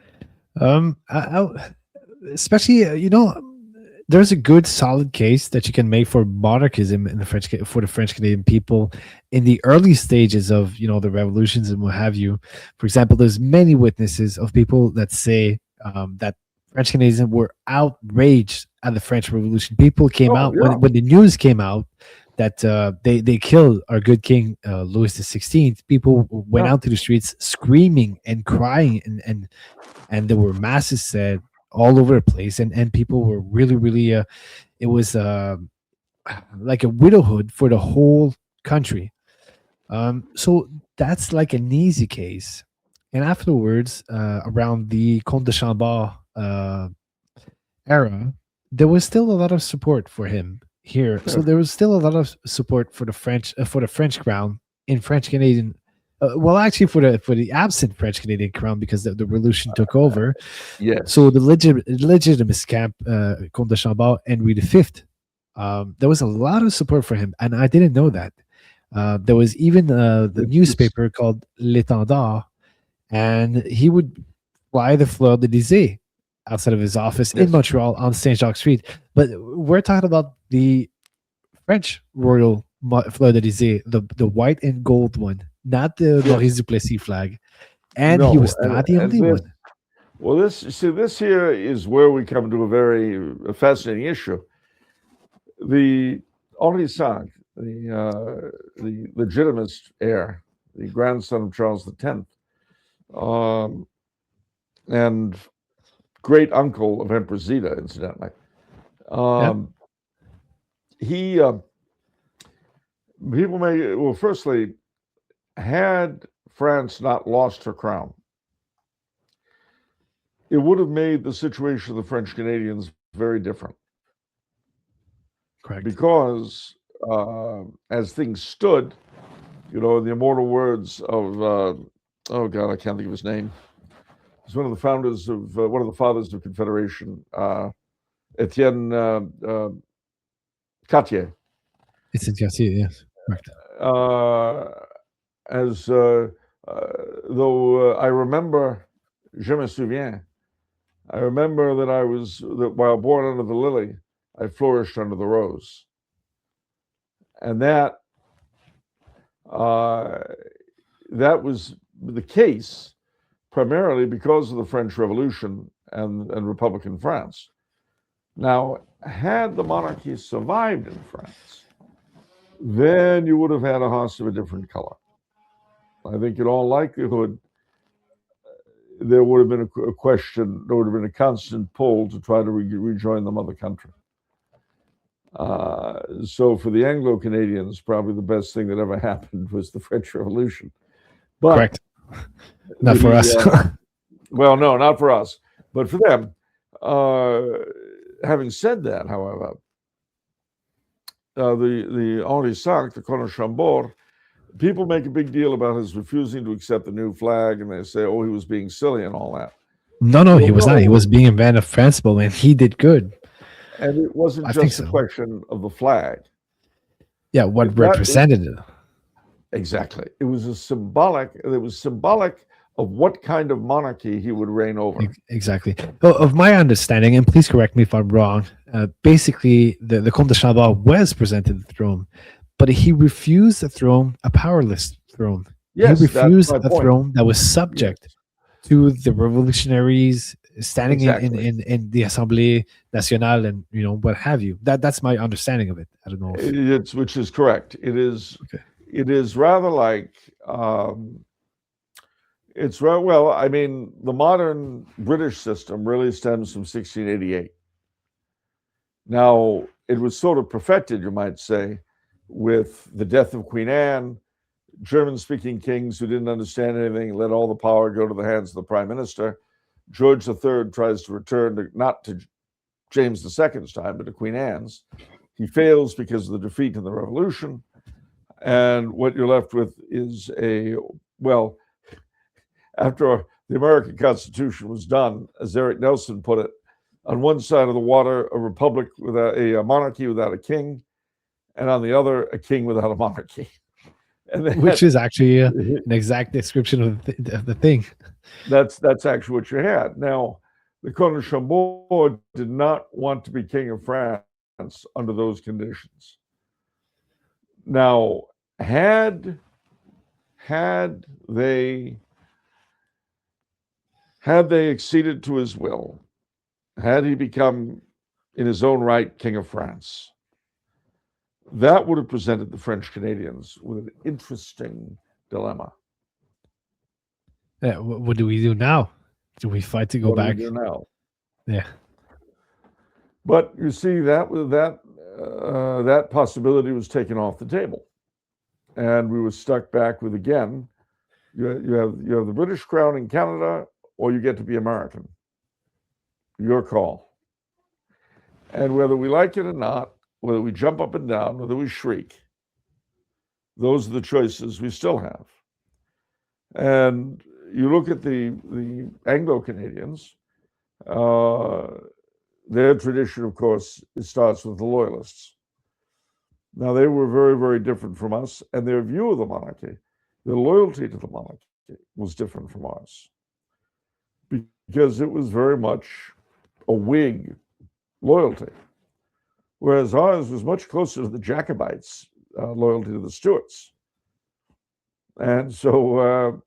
Especially, there's a good solid case that you can make for monarchism in the for the French Canadian people in the early stages of the revolutions and what have you. For example, there's many witnesses of people that say that French Canadians were outraged at the French Revolution. People came out when the news came out that they killed our good king Louis XVI. People went out to the streets screaming and crying, and there were masses said all over the place, and people were really it was like a widowhood for the whole country. So that's like an easy case. And afterwards, around the Comte de Chambord era, there was still a lot of support for him here. So there was still a lot of support for the French crown in French Canadian. Well, actually, for the absent French Canadian crown, because the revolution took over. Yes. So the legitimist camp, Comte de Chambord, Henri V, there was a lot of support for him, and I didn't know that. There was even the newspaper called L'Étendard, and he would fly the Fleur de Lysée outside of his office in Montreal on Saint Jacques Street. But we're talking about the French royal Fleur de Lysée, the white and gold one, not the Maurice Duplessis flag. And he was not the only one. Well, this here is where we come to a very fascinating issue. The Henri V, the legitimist heir, the grandson of Charles X, and great uncle of Empress Zita, incidentally. People may, well, firstly, had France not lost her crown, it would have made the situation of the French Canadians very different. Correct. Because as things stood, in the immortal words of, oh God, I can't think of his name. He's one of the founders of, one of the fathers of Confederation, Etienne Cartier. It's in Cartier, yes. Correct. Though I remember, je me souviens, I remember that while born under the lily, I flourished under the rose. And that was the case primarily because of the French Revolution and Republican France. Now, had the monarchy survived in France, then you would have had a horse of a different color. I think in all likelihood, there would have been a question, there would have been a constant pull to try to rejoin the mother country. So for the Anglo-Canadians, probably the best thing that ever happened was the French Revolution. But correct. Not for us. Well, no, not for us, but for them. Having said that, however, the Henri V, the Comte de Chambord, people make a big deal about his refusing to accept the new flag, and they say, oh, he was being silly and all that. No, he was not. He was being a man of principle, and he did good. And it wasn't just a question of the flag. Yeah, what represented it. Exactly. It was symbolic of what kind of monarchy he would reign over. Exactly. Well, of my understanding, and please correct me if I'm wrong, basically the Comte de Chambord was presented the throne, but he refused a throne, a powerless throne. Yes, he refused a throne that was subject to the revolutionaries standing in the Assemblée Nationale and what have you. That's my understanding of it. I don't know. Which is correct. It is. Okay. It is rather like. I mean, the modern British system really stems from 1688. Now, it was sort of perfected, you might say, with the death of Queen Anne, German-speaking kings who didn't understand anything let all the power go to the hands of the prime minister. George III tries to return not to James II's time, but to Queen Anne's. He fails because of the defeat in the revolution. And what you're left with is after the American Constitution was done, as Eric Nelson put it, On one side of the water, a republic without a monarchy without a king, and on the other, a king without a monarchy. And which is actually an exact description of the thing. That's actually what you had. Now, the Comte de Chambord did not want to be king of France under those conditions. Now, had they acceded to his will, had he become in his own right king of France, that would have presented the French Canadians with an interesting dilemma. What do we do now? Do we fight to go back? What do we do now? Yeah. But you see, that possibility was taken off the table, and we were stuck back with, again, you have the British crown in Canada, or you get to be American. Your call. And whether we like it or not, whether we jump up and down, whether we shriek, those are the choices we still have. And you look at the Anglo-Canadians, their tradition, of course, it starts with the Loyalists. Now, they were very, very different from us, and their view of the monarchy, their loyalty to the monarchy, was different from ours, because it was very much a Whig loyalty, whereas ours was much closer to the Jacobites' loyalty to the Stuarts. And so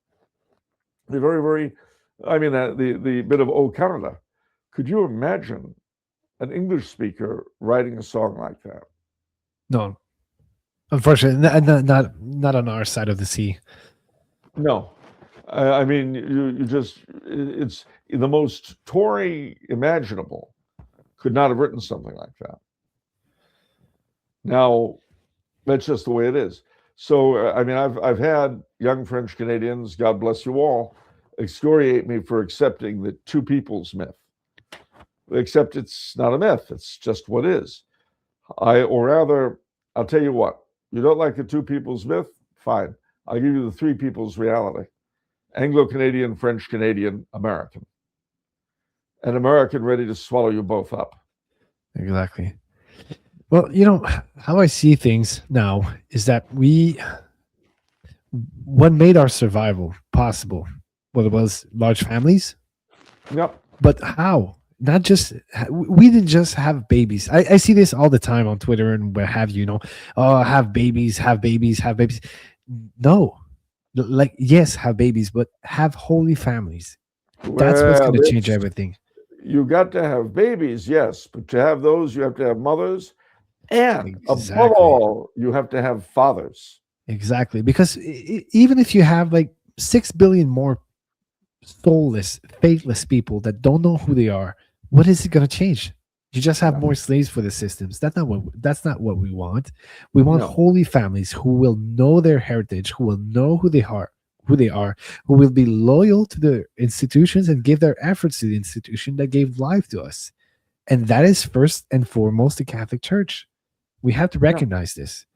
the very, very, I mean, the bit of "O Canada," could you imagine an English speaker writing a song like that? No, unfortunately, not on our side of the sea. No, I mean, it's the most Tory imaginable could not have written something like that. Now, that's just the way it is. So, I mean, I've had young French Canadians, God bless you all, excoriate me for accepting the two peoples myth. Except it's not a myth, it's just what is. Or rather, I'll tell you what, you don't like the two peoples myth? Fine. I'll give you the three peoples reality. Anglo-Canadian, French-Canadian, American. An American ready to swallow you both up. Exactly. Well, how I see things now is that what made our survival possible, well, it was large families. Yep. But how? Not just, we didn't just have babies. I see this all the time on Twitter and what have you, oh, have babies. No, like, yes, have babies, but have holy families. That's what's going to change everything. You got to have babies, yes, but to have those, you have to have mothers, and above all, you have to have fathers. Exactly, because even if you have like 6 billion more soulless, faithless people that don't know who they are, what is it going to change? You just have more slaves for the systems. That's not what we want. We want holy families who will know their heritage, who will know who they are, who will be loyal to the institutions and give their efforts to the institution that gave life to us. And that is first and foremost the Catholic Church. We have to recognize this.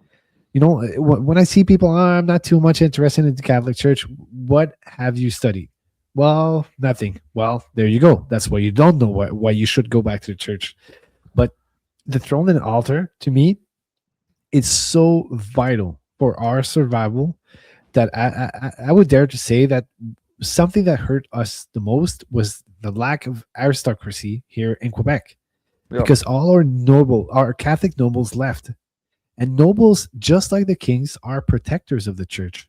When I see people, I'm not too much interested in the Catholic Church. What have you studied? Well, nothing. Well, there you go. That's why you don't know why you should go back to the church. But the throne and altar, to me, is so vital for our survival that I would dare to say that something that hurt us the most was the lack of aristocracy here in Quebec. Because all our Catholic nobles left. And nobles, just like the kings, are protectors of the church.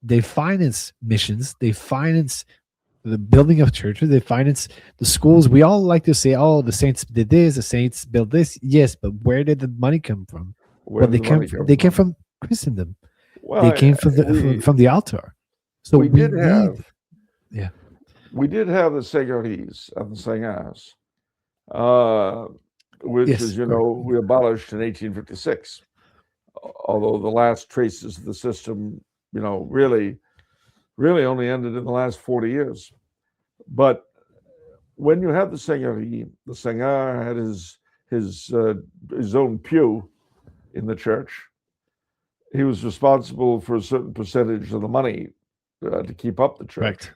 They finance missions. They finance the building of churches. They finance the schools. We all like to say, "Oh, the saints did this. The saints built this." Yes, but where did the money come from? They came from Christendom. Well, they came from the altar. So we did have the seigneuries and the seigneurs, which, as you know, we abolished in 1856. Although the last traces of the system, really only ended in the last 40 years. But when you have the seigneurie, the seigneur had his own pew in the church. He was responsible for a certain percentage of the money to keep up the church. Right.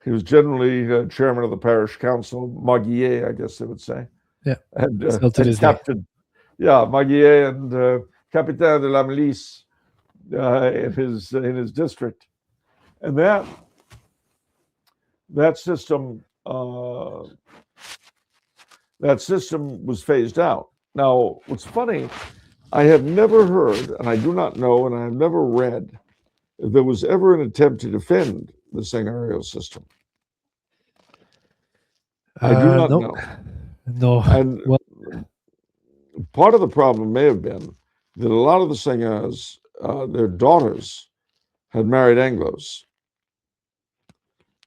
He was generally chairman of the parish council, Maguier, I guess they would say, Yeah, and still to this day. captain, yeah, Maguier and capitaine de la milice in his district, and that system was phased out. Now, what's funny, I have never heard, and I do not know, and I have never read if there was ever an attempt to defend the seigneurial system. I do not No, know. no. And Well, part of the problem may have been that a lot of the seigneurs, their daughters, had married Anglos.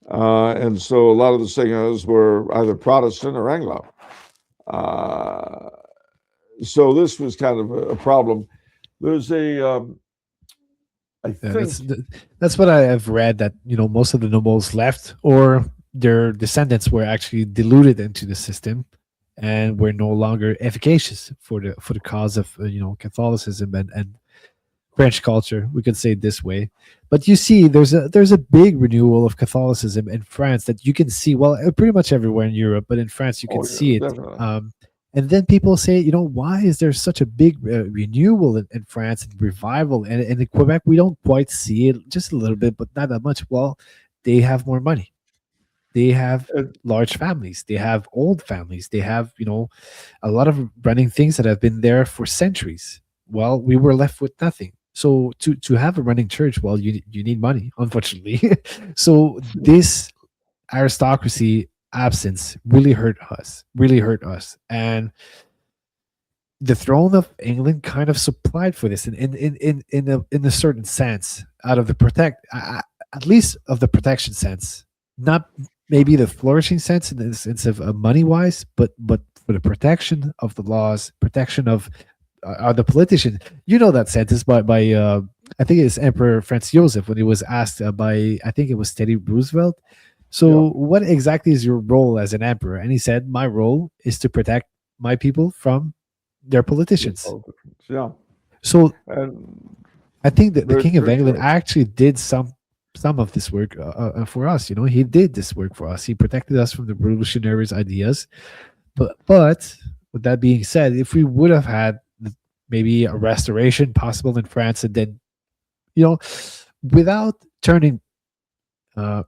And so a lot of the seigneurs were either Protestant or Anglo. So this was kind of a problem. There's I think that's what I have read, that most of the nobles left, or their descendants were actually diluted into the system and were no longer efficacious for the cause of Catholicism and French culture. We could say it this way. But you see, there's a big renewal of Catholicism in France that you can see. Well, pretty much everywhere in Europe, but in France you can see it. definitely. And then people say, why is there such a big renewal in France and revival? And in Quebec, we don't quite see it, just a little bit, but not that much. Well, they have more money. They have large families. They have old families. They have, a lot of running things that have been there for centuries. Well, we were left with nothing. So to have a running church, well, you need money, unfortunately. So this aristocracy absence really hurt us, and the throne of England kind of supplied for this in a certain sense, out of the at least of the protection sense, not maybe the flourishing sense in the sense of money wise, but for the protection of the laws, protection of the politician. That sentence by I think it's Emperor Franz Joseph, when he was asked by, I think it was Teddy Roosevelt, so what exactly is your role as an emperor? And he said, my role is to protect my people from their politicians. Yeah. So and I think that the King of very England true. actually did some of this work for us. He did this work for us. He protected us from the revolutionaries' ideas. But with that being said, if we would have had maybe a restoration possible in France, and then without turning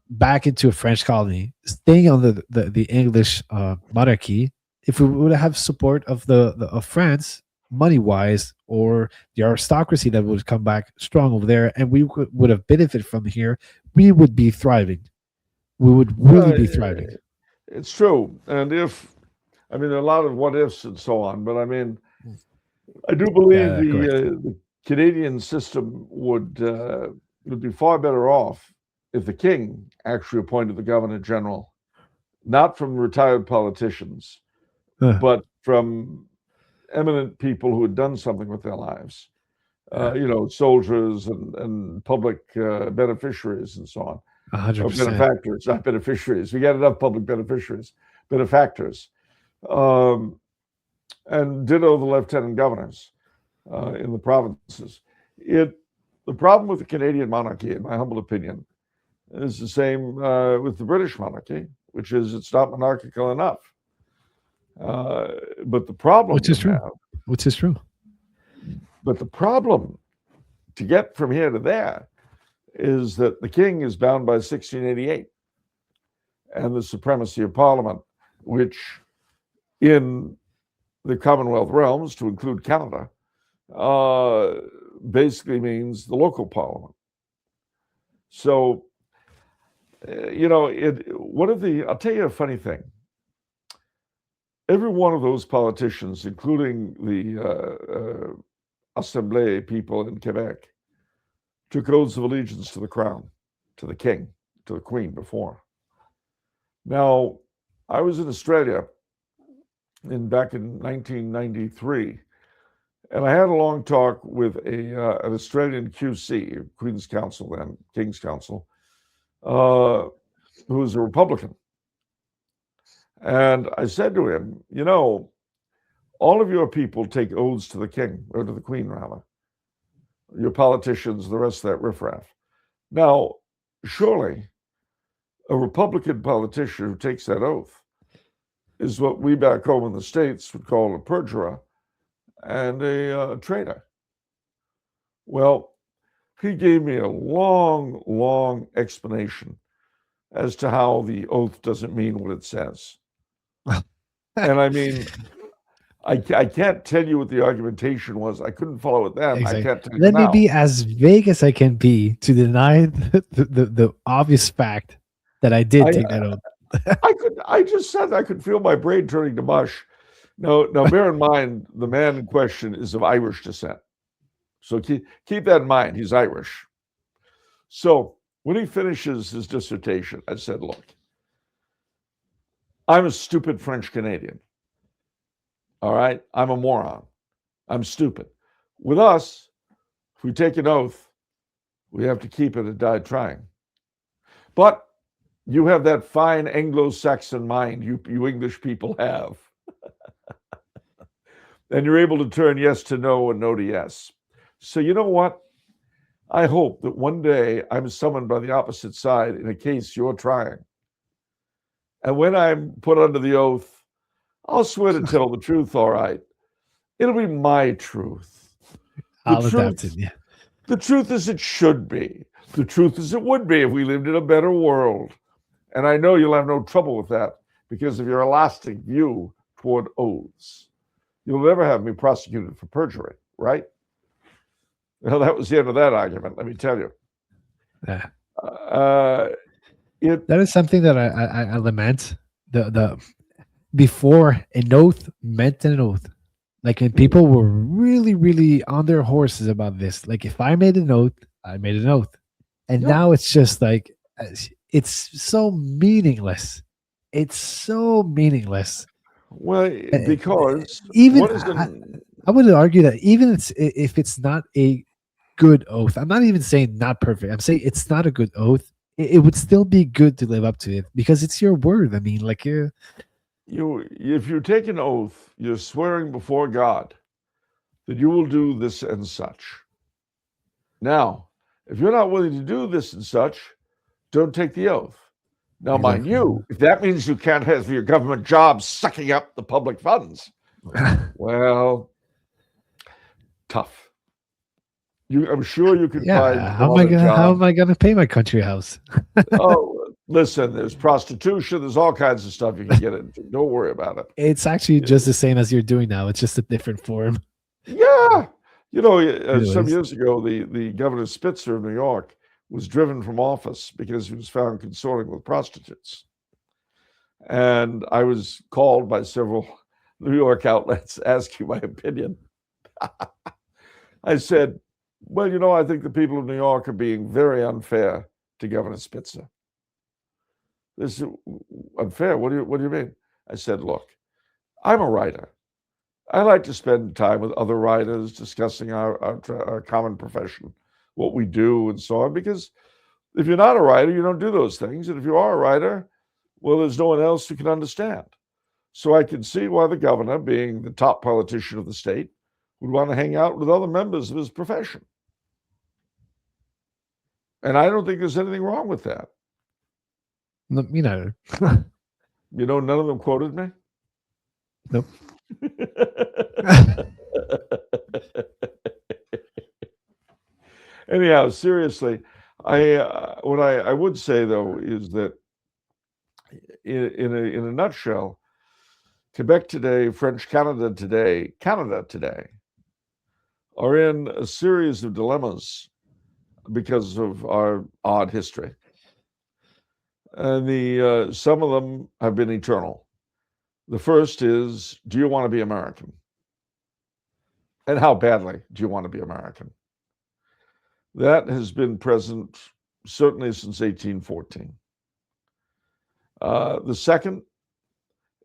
back into a French colony, staying on the English monarchy, if we would have support of of France, money wise, or the aristocracy that would come back strong over there, and we would have benefited from here, we would be thriving. We would really be thriving. It's true. And there are a lot of what ifs and so on, but I do believe the Canadian system would be far better off if the king actually appointed the governor general, not from retired politicians, but from eminent people who had done something with their lives, soldiers and public beneficiaries and so on. 100%. Benefactors, not beneficiaries. We got enough public beneficiaries, benefactors. And ditto the lieutenant governors in the provinces. The problem with the Canadian monarchy, in my humble opinion, is the same with the British monarchy, which is it's not monarchical enough. But the problem, which is true. But the problem to get from here to there is that the king is bound by 1688 and the supremacy of Parliament, which in the Commonwealth realms, to include Canada, basically means the local parliament. So, I'll tell you a funny thing. Every one of those politicians, including the Assemblée people in Quebec, took oaths of allegiance to the crown, to the king, to the queen before. Now, I was in Australia back in 1993, and I had a long talk with an Australian QC, Queen's Counsel then, King's Counsel, who was a Republican. And I said to him, all of your people take oaths to the king, or to the queen, rather. Your politicians, the rest of that riffraff. Now, surely a Republican politician who takes that oath is what we back home in the States would call a perjurer and a traitor. Well, he gave me a long, long explanation as to how the oath doesn't mean what it says. And I mean, I can't tell you what the argumentation was. I couldn't follow it then. Exactly. I can't tell you Let me now. be as vague as I can be to deny the obvious fact that I did take that oath. I just said I could feel my brain turning to mush. Now bear in mind, the man in question is of Irish descent. So keep that in mind. He's Irish. So when he finishes his dissertation, I said, look, I'm a stupid French Canadian. All right? I'm a moron. I'm stupid. With us, if we take an oath, we have to keep it or die trying. But you have that fine Anglo-Saxon mind you English people have. And you're able to turn yes to no and no to yes. So you know what? I hope that one day I'm summoned by the opposite side in a case you're trying. And when I'm put under the oath, I'll swear to tell the truth, all right. It'll be my truth. I'll adapt it, yeah. The truth as it should be. The truth as it would be if we lived in a better world. And I know you'll have no trouble with that because of your elastic view toward oaths. You'll never have me prosecuted for perjury, right? Well, that was the end of that argument, let me tell you. Yeah. That is something that I lament. The before an oath meant an oath. Like, and people were really, really on their horses about this. Like, if I made an oath, I made an oath. And now it's just like, it's so meaningless. It's so meaningless. Well, because even I would argue that even if it's not a good oath, I'm not even saying not perfect. I'm saying it's not a good oath. It would still be good to live up to it because it's your word. I mean, like if you take an oath, you're swearing before God that you will do this and such. Now, if you're not willing to do this and such, don't take the oath. Now, mind you, if that means you can't have your government job sucking up the public funds, well, tough. I'm sure you could find how am I gonna pay my country house? Oh, listen, there's prostitution, there's all kinds of stuff you can get into. Don't worry about it. It's actually just the same as you're doing now. It's just a different form. Yeah. You know, some years ago, the Governor Spitzer of New York was driven from office because he was found consorting with prostitutes. And I was called by several New York outlets asking my opinion. I said, well, you know, I think the people of New York are being very unfair to Governor Spitzer. This is unfair. What do you mean? I said, look, I'm a writer. I like to spend time with other writers discussing our common profession, what we do and so on, because if you're not a writer, you don't do those things. And if you are a writer, well, there's no one else who can understand. So I can see why the governor, being the top politician of the state, would want to hang out with other members of his profession. And I don't think there's anything wrong with that. You know. You know, none of them quoted me? Nope. Anyhow, seriously, what I would say though is that in a nutshell, Quebec today, French Canada today are in a series of dilemmas because of our odd history, and some of them have been eternal. The first is, do you want to be American? And how badly do you want to be American? That has been present certainly since 1814. The second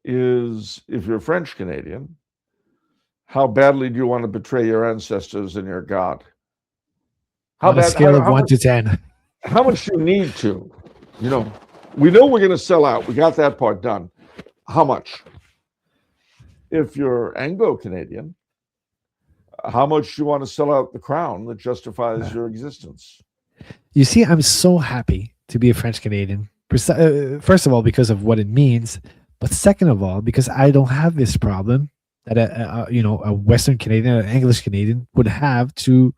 is, if you're French Canadian, how badly do you want to betray your ancestors and your God? On a scale of 1 to 10. How much do you need to? You know, we know we're going to sell out. We got that part done. How much? If you're Anglo-Canadian, how much do you want to sell out the crown that justifies your existence? You see, I'm so happy to be a French Canadian First of all, because of what it means, but second of all, because I don't have this problem that a Western Canadian, an English Canadian would have to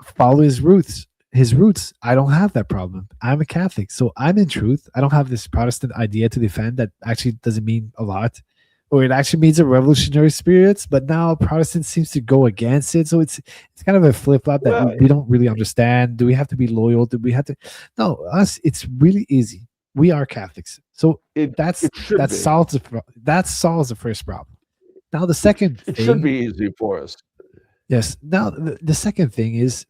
follow his roots. His roots. I don't have that problem. I'm a Catholic, so I'm in truth. I don't have this Protestant idea to defend that actually doesn't mean a lot, or it actually means a revolutionary spirit. But now Protestant seems to go against it, so it's kind of a flip flop that Well, we don't really understand. Do we have to be loyal? Do we have to? No, us. It's really easy. We are Catholics, so it that's it should that be. solves that solves the first problem. Now the second It should thing, be easy for us. yes. Now the second thing is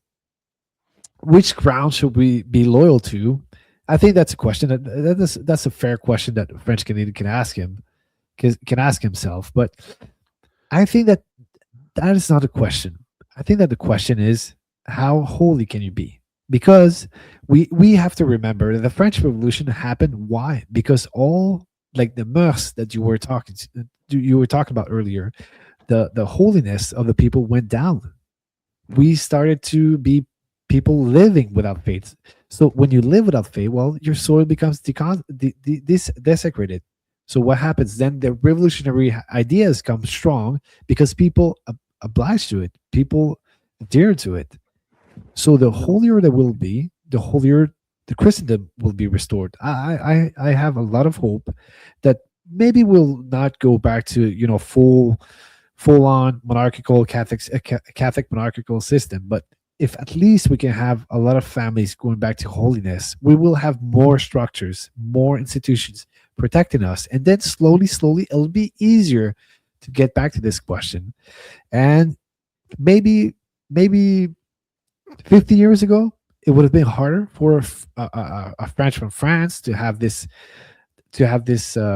which ground should we be loyal to? I think that's a question that's a fair question that a French Canadian can ask himself. But I think that that is not a question. I think that the question is how holy can you be? Because we have to remember that the French Revolution happened. Why? Because all like the mœurs that you were talking about earlier, the holiness of the people went down. We started to be people living without faith. So when you live without faith, well, your soil becomes desecrated. So what happens then? The revolutionary ideas come strong because people oblige to it. People adhere to it. So the holier they will be, the holier the Christendom will be restored. I have a lot of hope that maybe we'll not go back to full on monarchical Catholic monarchical system, but if at least we can have a lot of families going back to holiness, we will have more structures, more institutions protecting us, and then slowly, it'll be easier to get back to this question. And maybe 50 years ago, it would have been harder for a French from France to have this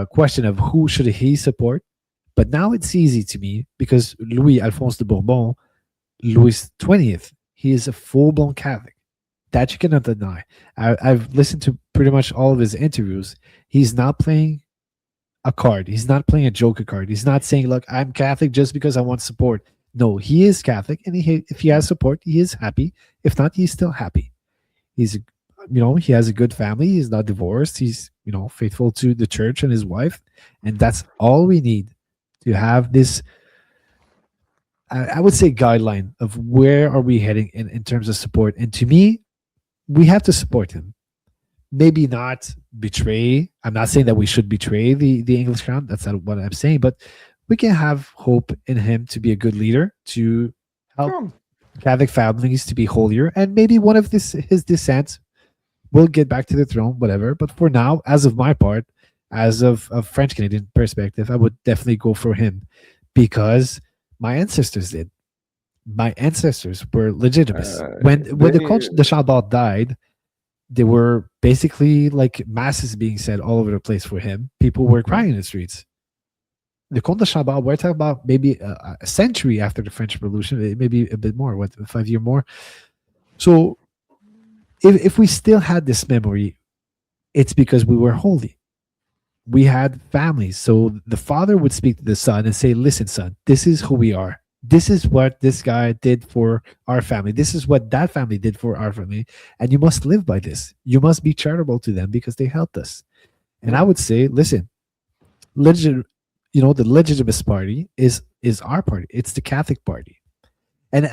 question of who should he support. But now it's easy to me because Louis Alphonse de Bourbon, Louis XXth, he is a full blown Catholic. That you cannot deny. I've listened to pretty much all of his interviews. He's not playing a card. He's not playing a joker card. He's not saying, "Look, I'm Catholic just because I want support." No, he is Catholic, and if he has support, he is happy. If not, he's still happy. He's, he has a good family. He's not divorced. He's, faithful to the church and his wife, and that's all we need to have this. I would say guideline of where are we heading in terms of support. And to me, we have to support him. Maybe not betray. I'm not saying that we should betray the English crown. That's not what I'm saying. But we can have hope in him to be a good leader, to help Come. Catholic families to be holier, and maybe one of his descent will get back to the throne, whatever. But for now, as of my part, as of a French Canadian perspective, I would definitely go for him because my ancestors did. My ancestors were legitimists. When the They, Comte de Chambord died, there were basically like masses being said all over the place for him. People were crying in the streets. The Comte de Chambord, we're talking about maybe a century after the French Revolution, maybe a bit more, what, 5 year more. So if we still had this memory, it's because we were holy. We had families. So the father would speak to the son and say, "Listen, son, this is who we are. This is what this guy did for our family. This is what that family did for our family. And you must live by this. You must be charitable to them because they helped us." And I would say, listen, legit, the Legitimist Party is our party. It's the Catholic Party. And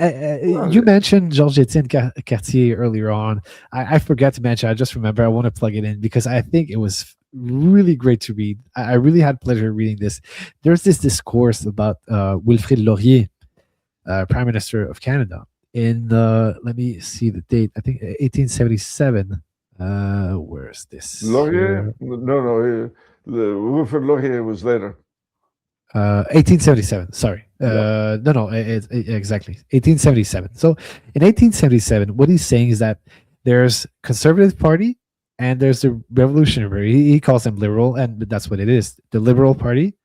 well, you mentioned Georges-Étienne Cartier earlier on. I forgot to mention. I just remember. I want to plug it in because I think it was really great to read. I really had pleasure reading this. There's this discourse about Wilfrid Laurier, Prime Minister of Canada, in let me see the date. I think 1877. Where's this? Laurier? Here. No. Wilfrid Laurier was later. 1877. Sorry. No. Exactly 1877. So in 1877, what he's saying is that there's Conservative Party and there's the Revolutionary. He calls them liberal, and that's what it is. The Liberal Party.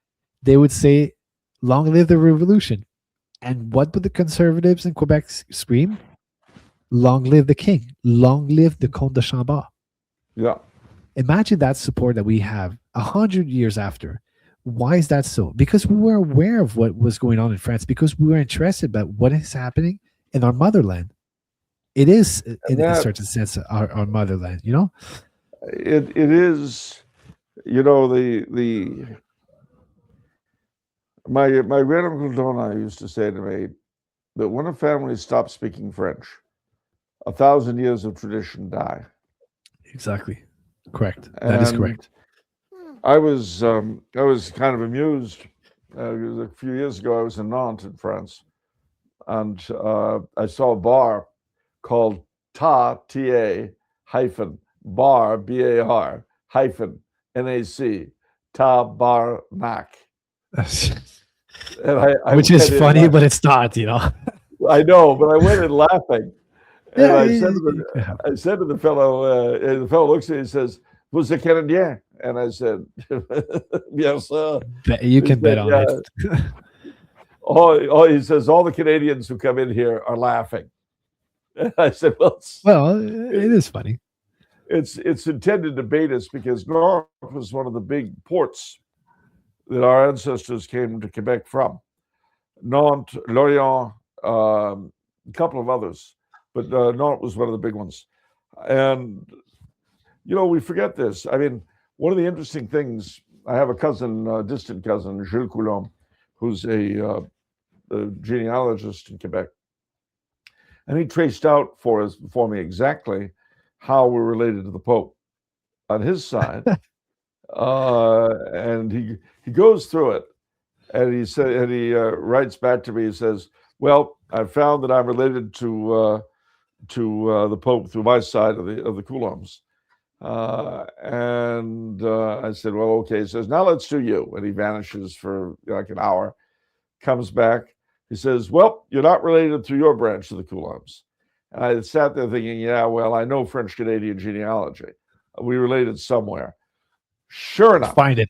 They would say, "Long live the Revolution." And what would the Conservatives in Quebec scream? "Long live the King. Long live the Comte de Chambord." Yeah. Imagine that support that we have 100 years after. Why is that so? Because we were aware of what was going on in France, because we were interested about what is happening in our motherland. It is, And in a that certain sense, our motherland, it is, the my great uncle Dona used to say to me that when a family stops speaking French, 1,000 years of tradition die. Exactly. Correct. That is And correct. I was kind of amused. A few years ago, I was in Nantes in France, and I saw a bar called Ta hyphen bar bar hyphen NAC Tabarnak, and I Which is went in. funny, but it's not, you know. I know, but I went in laughing, and Yeah, I said to the fellow, the fellow looks at me and says, "Vous êtes Canadien?" And I said, "Bien sûr." you He can bet said, on "Yeah." it. He says, all the Canadians who come in here are laughing. And I said, well, Well, it is funny. it's intended to bait us because North was one of the big ports that our ancestors came to Quebec from. Nantes, Lorient, a couple of others, but Nantes was one of the big ones. And, we forget this. I mean, one of the interesting things, I have a cousin, distant cousin, Jules Coulombe, who's a genealogist in Quebec. And he traced out for me exactly how we're related to the Pope on his side. And he goes through it, and he writes back to me. He says, "Well, I found that I'm related to the Pope through my side of the Coulombes." And I said, "Well, okay." He says, "Now let's do you." And he vanishes for like an hour, comes back. He says, "Well, you're not related through your branch of the Coulombes." And I sat there thinking, yeah, well, I know French-Canadian genealogy. We related somewhere. Sure enough. Find it.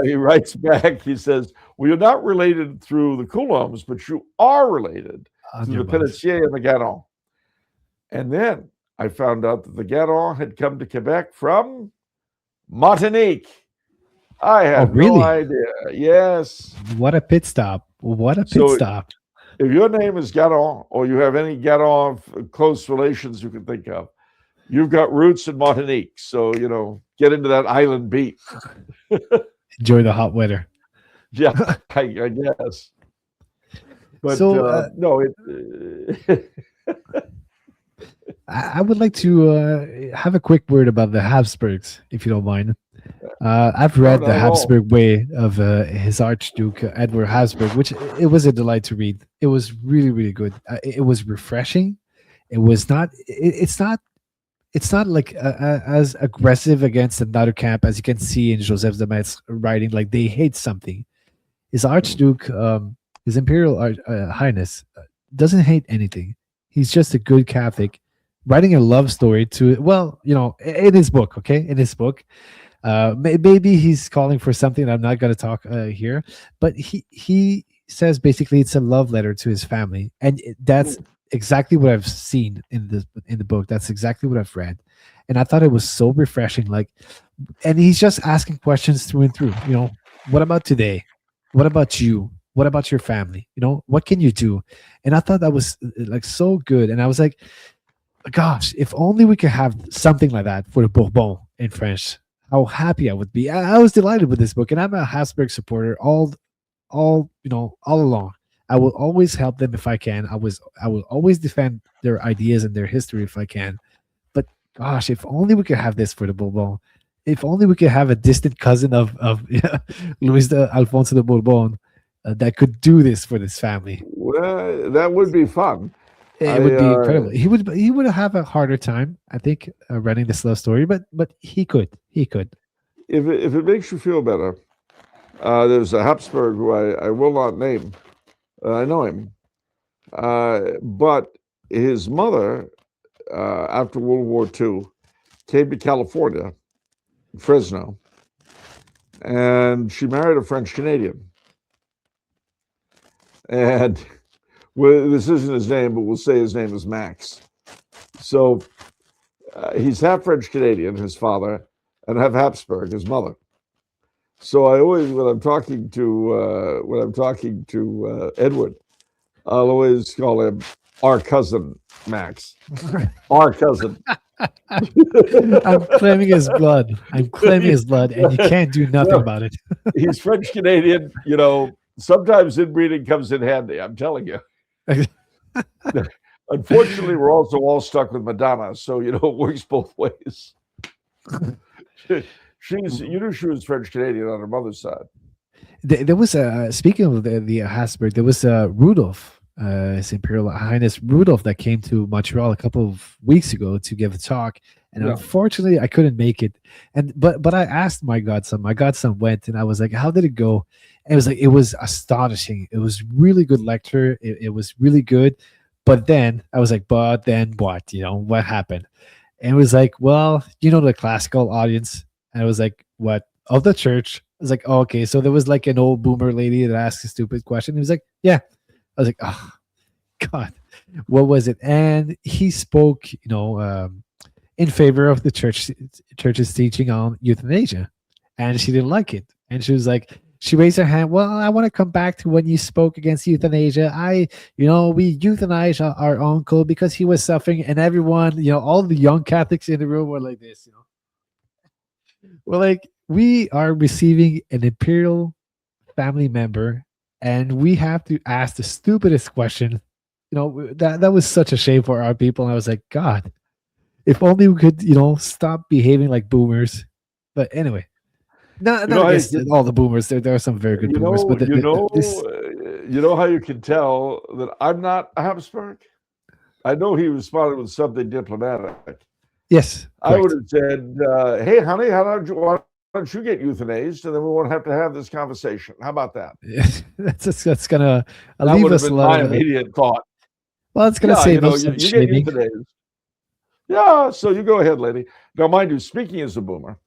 He writes back, he says, "Well, you're not related through the Coulombes, but you are related through the Pelletier and the Ganon." And then I found out that the Ganon had come to Quebec from Martinique. I had no idea. Yes. What a pit stop. Stop. If your name is Ganon, or you have any Ganon close relations you can think of, you've got roots in Martinique. So, get into that island beat. Enjoy the hot weather. Yeah, I guess. But so, no, I would like to have a quick word about the Habsburgs, if you don't mind. I've read The Habsburg Way of his Archduke Edward Habsburg, which it was a delight to read. It was really, really good. It was refreshing. It was not. It's not like as aggressive against another camp as you can see in Joseph de Maistre writing. Like they hate something. His Archduke, his Imperial Highness, doesn't hate anything. He's just a good Catholic, writing a love story to. Well, in his book, okay, in his book. Maybe he's calling for something I'm not going to talk here, but he says basically it's a love letter to his family, and that's exactly what I've seen in the book. That's exactly what I've read, and I thought it was so refreshing. Like, and he's just asking questions through and through. What about today? What about you? What about your family? What can you do? And I thought that was like so good, and I was like, gosh, if only we could have something like that for the Bourbon in French. How happy I would be. I was delighted with this book, and I'm a Habsburg supporter all along. I will always help them if I can. I will always defend their ideas and their history if I can. But gosh, if only we could have this for the Bourbon. If only we could have a distant cousin of Louis Alfonso de Bourbon that could do this for this family. Well, that would be fun. It would be incredible. He would have a harder time, I think, running this love story, but he could. If it makes you feel better, there's a Habsburg who I will not name. I know him, but his mother, after World War II, came to California, Fresno, and she married a French Canadian, and. Well, this isn't his name, but we'll say his name is Max. So he's half French Canadian, his father, and half Habsburg, his mother. So I always, when I'm talking to Edward, I'll always call him our cousin Max, our cousin. I'm claiming his blood. I'm claiming his blood, and you can't do nothing Well, about it. he's French Canadian. You know, sometimes inbreeding comes in handy. I'm telling you. Unfortunately, we're also all stuck with Madonna, so you know it works both ways. You knew she was French Canadian on her mother's side. There was a speaking of the Habsburg, there was a Rudolph, His Imperial Highness Rudolph, that came to Montreal a couple of weeks ago to give a talk, and Yeah. unfortunately I couldn't make it. And but I asked my godson. My godson went, and I was like, "How did it go?" And it was like it was astonishing. It was really good lecture. It was really good. But then I was like, "But then what? You know what happened?" And it was like, "Well, you know the classical audience." And I was like, "What of the church?" I was like, oh, okay. So there was like an old boomer lady that asked a stupid question. He was like, yeah. I was like, oh, God, what was it? And he spoke, in favor of the church's teaching on euthanasia. And she didn't like it. And she was like, she raised her hand. Well, I want to come back to when you spoke against euthanasia. We euthanized our uncle because he was suffering. And everyone, all the young Catholics in the room were like this, We're like, we are receiving an imperial family member, and we have to ask the stupidest question. That was such a shame for our people. And I was like, God, if only we could, stop behaving like boomers. But anyway, not against all the boomers. There are some very good boomers, but this. You know how you can tell that I'm not a Habsburg? I know he responded with something diplomatic. Yes, I would have said, "Hey, honey, why don't you get euthanized, and then we won't have to have this conversation." How about that? That's gonna that leave would have us been a lot my of immediate thought. Well, it's gonna save us some you get shaming. euthanized. Yeah, so you go ahead, lady. Now, mind you, speaking as a boomer,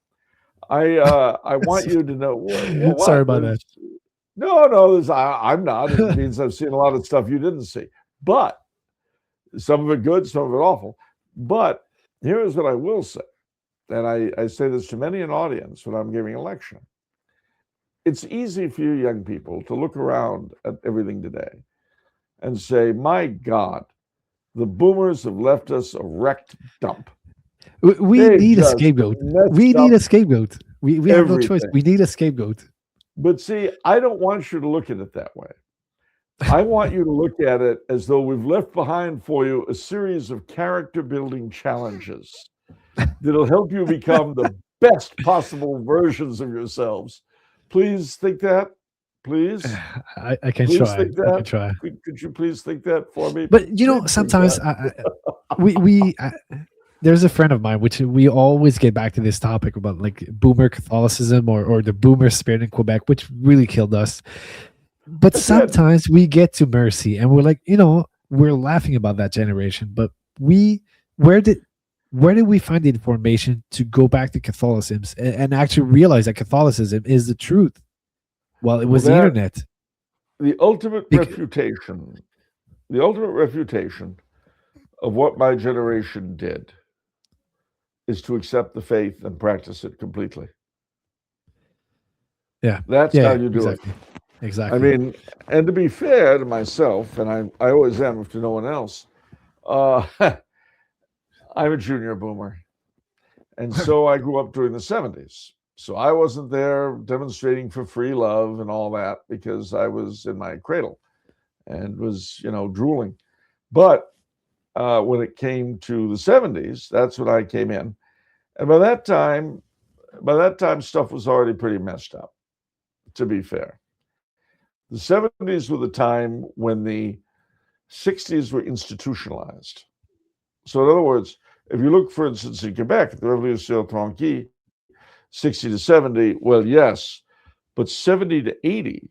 I want you to know what. Sorry about that. No, I'm not. It means I've seen a lot of stuff you didn't see, but some of it good, some of it awful. But here's what I will say, and I say this to many an audience when I'm giving a lecture. It's easy for you young people to look around at everything today and say, my God, the boomers have left us a wrecked dump. We need a scapegoat. We need a scapegoat. We have no choice. We need a scapegoat. But see, I don't want you to look at it that way. I want you to look at it as though we've left behind for you a series of character building challenges that'll help you become the best possible versions of yourselves. Please think that. Please. I can try. I can try. Could you please think that for me? But sometimes there's a friend of mine, which we always get back to this topic about like boomer Catholicism or the boomer spirit in Quebec, which really killed us. But sometimes we get to mercy and we're like, we're laughing about that generation, but where did we find the information to go back to Catholicism and actually realize that Catholicism is the truth? Well, it was the internet. The ultimate refutation of what my generation did is to accept the faith and practice it completely. Yeah. That's how you do it. Exactly. I mean, and to be fair to myself, and I always am to no one else, I'm a junior boomer. And so I grew up during the 70s. So I wasn't there demonstrating for free love and all that because I was in my cradle and was, drooling. But when it came to the 70s, that's when I came in. And by that time, stuff was already pretty messed up, to be fair. The 70s were the time when the 60s were institutionalized. So in other words, if you look, for instance, in Quebec, the Révolution Tranquille, 60 to 70, well, yes, but 70 to 80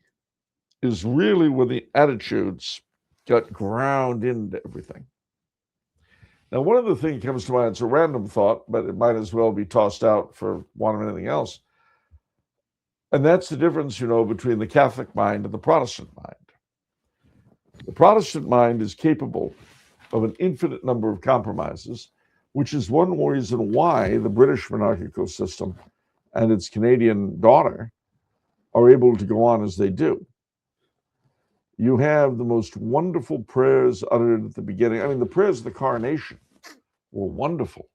is really when the attitudes got ground into everything. Now, one of the things that comes to mind, it's a random thought, but it might as well be tossed out for want of anything else. And that's the difference, between the Catholic mind and the Protestant mind. The Protestant mind is capable of an infinite number of compromises, which is one reason why the British monarchical system and its Canadian daughter are able to go on as they do. You have the most wonderful prayers uttered at the beginning. I mean, the prayers of the coronation were wonderful.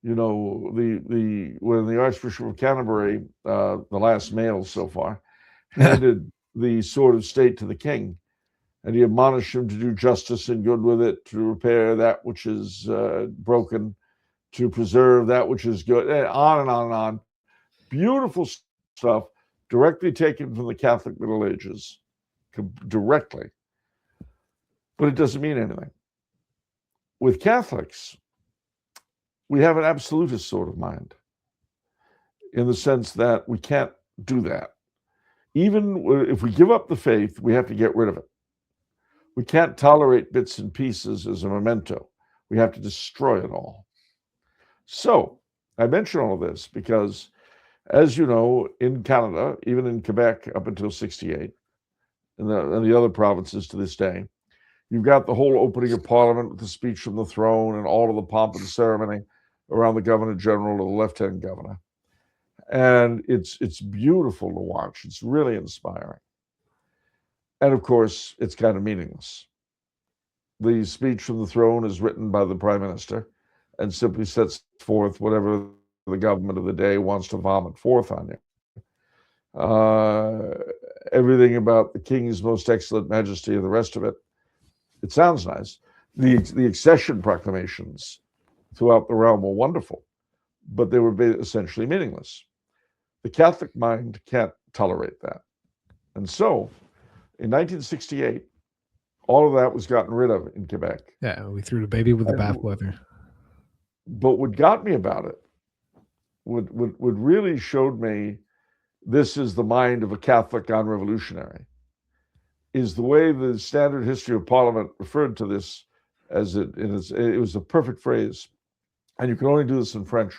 You know, the when the Archbishop of Canterbury, the last male so far, handed the sword of state to the king, and he admonished him to do justice and good with it, to repair that which is broken, to preserve that which is good, and on and on and on. Beautiful stuff, directly taken from the Catholic Middle Ages, directly. But it doesn't mean anything. With Catholics, we have an absolutist sort of mind, in the sense that we can't do that. Even if we give up the faith, we have to get rid of it. We can't tolerate bits and pieces as a memento. We have to destroy it all. So I mention all of this because, as you know, in Canada, even in Quebec up until 68, and the other provinces to this day, you've got the whole opening of Parliament with the speech from the throne and all of the pomp and ceremony around the Governor General or the Lieutenant Governor. And it's beautiful to watch. It's really inspiring. And of course, it's kind of meaningless. The speech from the throne is written by the Prime Minister and simply sets forth whatever the government of the day wants to vomit forth on you. Everything about the King's most excellent majesty and the rest of it, it sounds nice. The accession proclamations throughout the realm were wonderful, but they were essentially meaningless. The Catholic mind can't tolerate that. And so, in 1968, all of that was gotten rid of in Quebec. Yeah, we threw the baby with the bathwater. But what got me about it, what really showed me this is the mind of a Catholic non-revolutionary, is the way the standard history of Parliament referred to this as it was a perfect phrase, and you can only do this in French,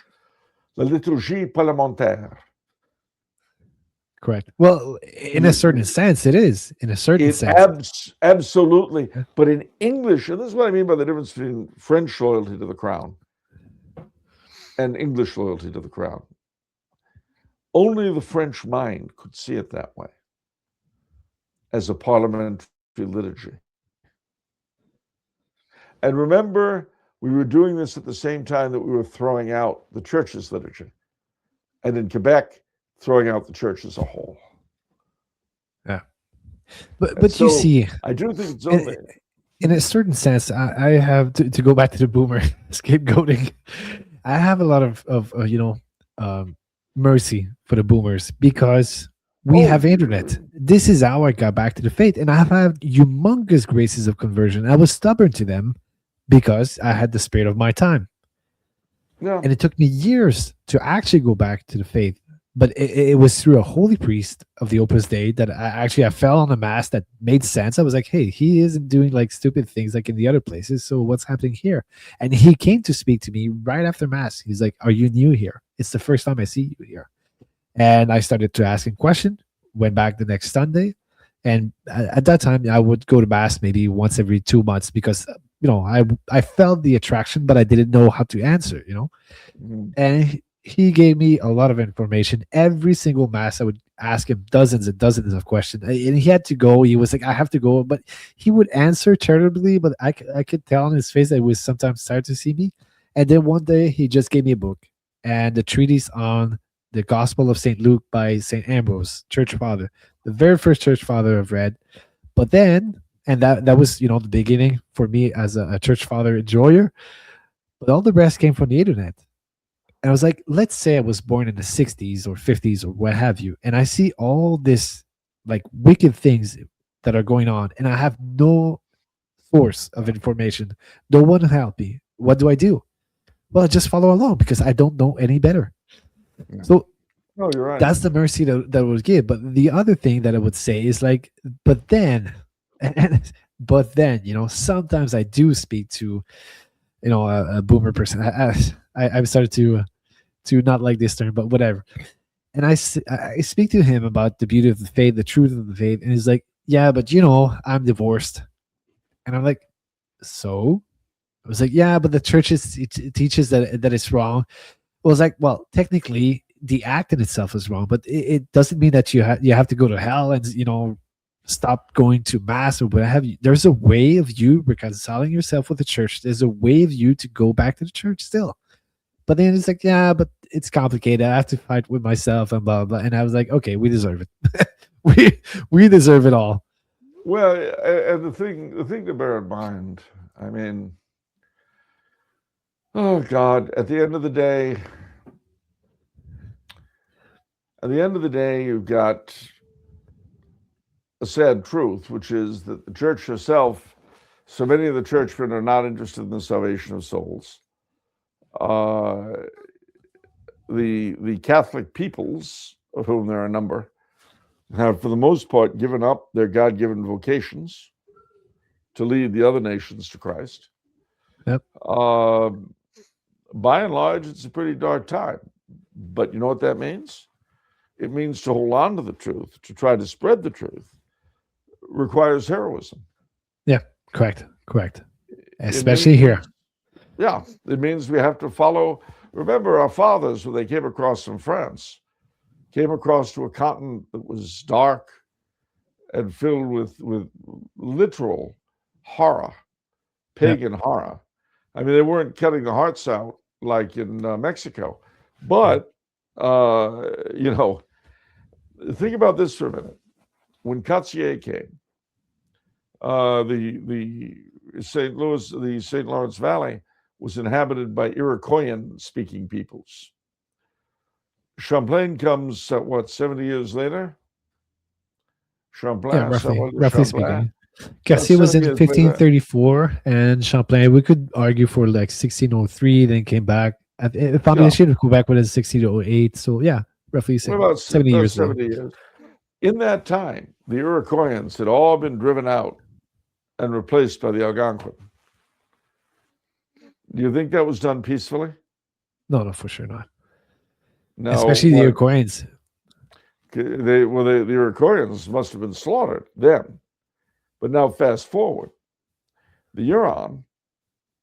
la liturgie parlementaire. Correct. Well, in a certain sense, it is. In a certain sense. Absolutely. But in English, and this is what I mean by the difference between French loyalty to the crown and English loyalty to the crown. Only the French mind could see it that way, as a parliamentary liturgy. And remember, we were doing this at the same time that we were throwing out the church's liturgy. And in Quebec, throwing out the church as a whole. Yeah. But so, you see, I do think it's only... In a certain sense, I have to go back to the boomer scapegoating. I have a lot of mercy for the boomers because we have internet. This is how I got back to the faith. And I have had humongous graces of conversion. I was stubborn to them because I had the spirit of my time. Yeah. And it took me years to actually go back to the faith. But it was through a holy priest of the Opus Dei that I fell on a mass that made sense. I was like, hey, he isn't doing like stupid things like in the other places. So what's happening here? And he came to speak to me right after mass. He's like, are you new here? It's the first time I see you here. And I started to ask him questions, went back the next Sunday. And at that time, I would go to mass maybe once every 2 months because, I felt the attraction, but I didn't know how to answer, Mm-hmm. And he gave me a lot of information. Every single mass, I would ask him dozens and dozens of questions. And he had to go. He was like, I have to go. But he would answer charitably, but I could tell on his face that he was sometimes tired to see me. And then one day, he just gave me a book and the treatise on the Gospel of St. Luke by St. Ambrose, church father. The very first church father I've read. But then, and that was, the beginning for me as a church father enjoyer. But all the rest came from the internet. And I was like, let's say I was born in the 60s or 50s or what have you. And I see all this like wicked things that are going on. And I have no source of information. No one to help me. What do I do? Well, I just follow along because I don't know any better. Yeah. So no, you're right. That's the mercy that was given. But the other thing that I would say is like, but then, sometimes I do speak to, a boomer person. I've started to not like this term, but whatever. And I speak to him about the beauty of the faith, the truth of the faith. And he's like, yeah, but I'm divorced. And I'm like, so? I was like, yeah, but the church teaches that it's wrong. I was like, well, technically the act in itself is wrong, but it doesn't mean that you have to go to hell and, stop going to mass or what have you. There's a way of you reconciling yourself with the church. There's a way of you to go back to the church still. But then it's like, yeah, but it's complicated. I have to fight with myself and blah blah. And I was like, okay, we deserve it. we we deserve it all. Well, and the thing to bear in mind, I mean, oh God, at the end of the day, you've got a sad truth, which is that the church herself, so many of the churchmen are not interested in the salvation of souls. The Catholic peoples, of whom there are a number, have for the most part given up their God-given vocations to lead the other nations to Christ. Yep. By and large, it's a pretty dark time. But you know what that means? It means to hold on to the truth, to try to spread the truth, requires heroism. Yeah, correct. Especially here. Yeah, it means we have to follow. Remember, our fathers, when they came across from France, came across to a continent that was dark and filled with literal horror, pagan horror. I mean, they weren't cutting the hearts out like in Mexico, but think about this for a minute. When Cartier came, the St. Lawrence Valley was inhabited by Iroquoian-speaking peoples. Champlain comes, 70 years later? Champlain, yeah, roughly speaking. Cartier was 7 in years later. 1534, and Champlain, we could argue for like 1603, then came back. Foundation of Quebec was 1608, so yeah, roughly About 70 years. 70 years. In that time, the Iroquoians had all been driven out and replaced by the Algonquin. Do you think that was done peacefully? No, for sure not. No, especially the Iroquoians. The Iroquoians must have been slaughtered then. But now fast forward. The Huron,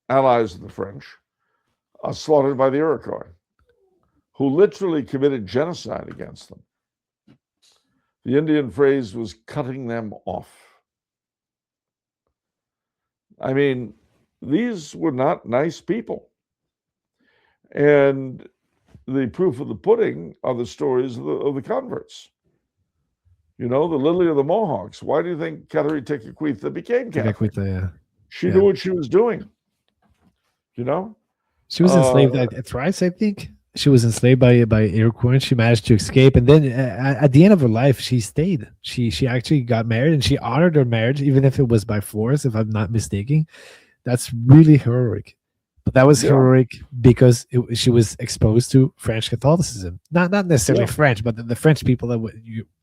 allies of the French, are slaughtered by the Iroquois, who literally committed genocide against them. The Indian phrase was cutting them off. I mean, these were not nice people. And the proof of the pudding are the stories of the converts. You know, the Lily of the Mohawks. Why do you think Catherine Tekakwitha became Catholic? She knew what she was doing. You know? She was enslaved thrice, I think. She was enslaved by Iroquois. She managed to escape, and then at the end of her life, she stayed. She actually got married, and she honored her marriage, even if it was by force, if I'm not mistaken. That's really heroic. But that was heroic because she was exposed to French Catholicism. Not necessarily French, but the French people that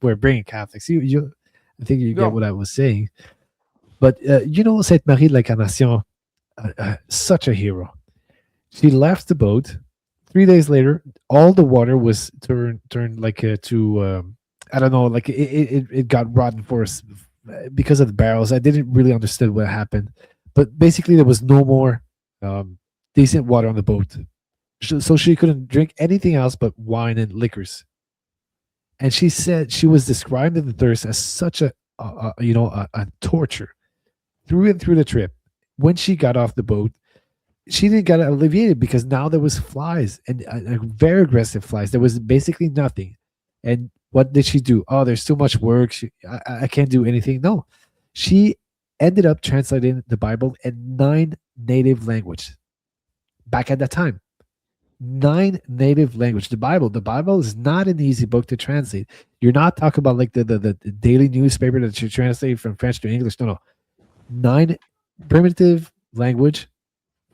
were bringing Catholics. I think you get what I was saying. But Sainte Marie de l'Incarnation, such a hero. She left the boat. 3 days later, all the water was turned like to I don't know, like it got rotten for us because of the barrels. I didn't really understand what happened, but basically there was no more decent water on the boat, so she couldn't drink anything else but wine and liquors. And she said she was describing the thirst as such a torture through and through the trip. When she got off the boat, she didn't get alleviated because now there was flies and very aggressive flies. There was basically nothing. And what did she do? Oh, there's too much work. I can't do anything. No, she ended up translating the Bible in 9 native languages. Back at that time, 9 native language. The Bible is not an easy book to translate. You're not talking about like the daily newspaper that you translate from French to English. No. 9 primitive language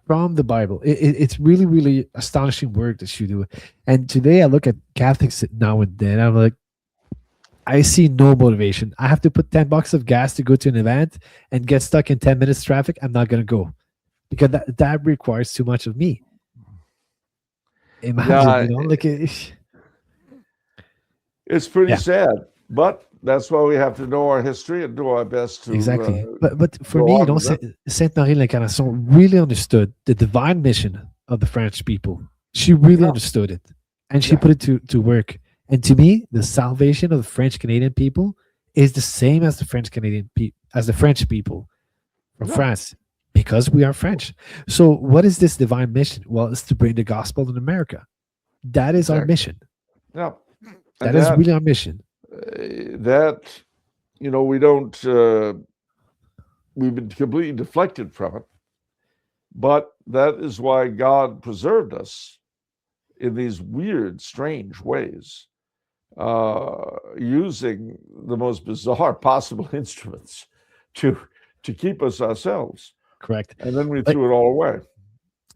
from the Bible. It's really, really astonishing work that you do. And today I look at Catholics now and then. I'm like, I see no motivation. I have to put $10 of gas to go to an event and get stuck in 10 minutes traffic. I'm not going to go because that requires too much of me. Imagine, it's pretty sad, but that's why we have to know our history and do our best to exactly. But for me, Sainte Marie de l'Incarnation really understood the divine mission of the French people. She really understood it, and she put it to work. And to me, the salvation of the French Canadian people is the same as the French people from France. Because we are French. So what is this divine mission? Well, it's to bring the gospel in America. That is our Exactly. mission. Yeah. And That is really our mission. that we don't we've been completely deflected from it, but that is why God preserved us in these weird, strange ways, using the most bizarre possible instruments to keep us ourselves. Correct. And then we threw it all away.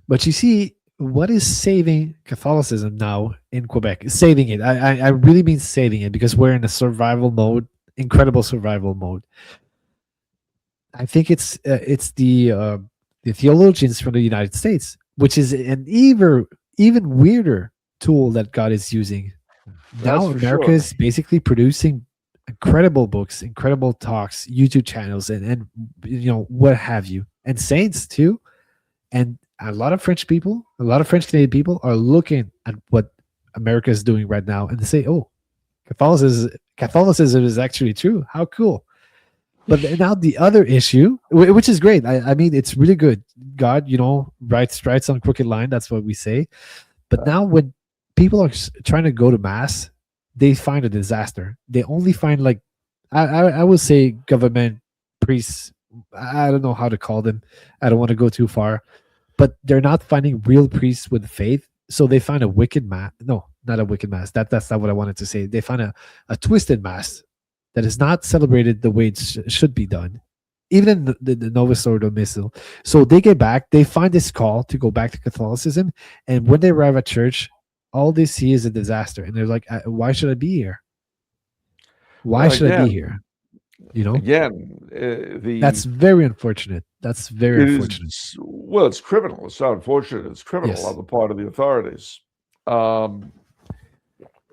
But you see, what is saving Catholicism now in Quebec? Saving it. I really mean saving it, because we're in a survival mode, incredible survival mode. I think it's the theologians from the United States, which is an even weirder tool that God is using. Now America is basically producing incredible books, incredible talks, YouTube channels, and what have you, and saints too. And a lot of French people, a lot of French Canadian people are looking at what America is doing right now, and they say, "Oh, Catholicism is actually true. How cool!" But now the other issue, which is great. I mean, it's really good. God, writes on crooked line. That's what we say. But now when people are trying to go to mass, they find a disaster. They only find, like, I will say, government priests. I don't know how to call them. I don't want to go too far, but they're not finding real priests with faith. So they find a wicked mass. No, not a wicked mass. That's not what I wanted to say. They find a twisted mass that is not celebrated the way it should be done, even in the Novus Ordo Missal. So they get back, they find this call to go back to Catholicism, and when they arrive at church, all they see is a disaster, and they're like, "Why should I be here? Why should I be here?" That's very unfortunate. That's very unfortunate. It's criminal. It's not unfortunate. It's criminal on the part of the authorities.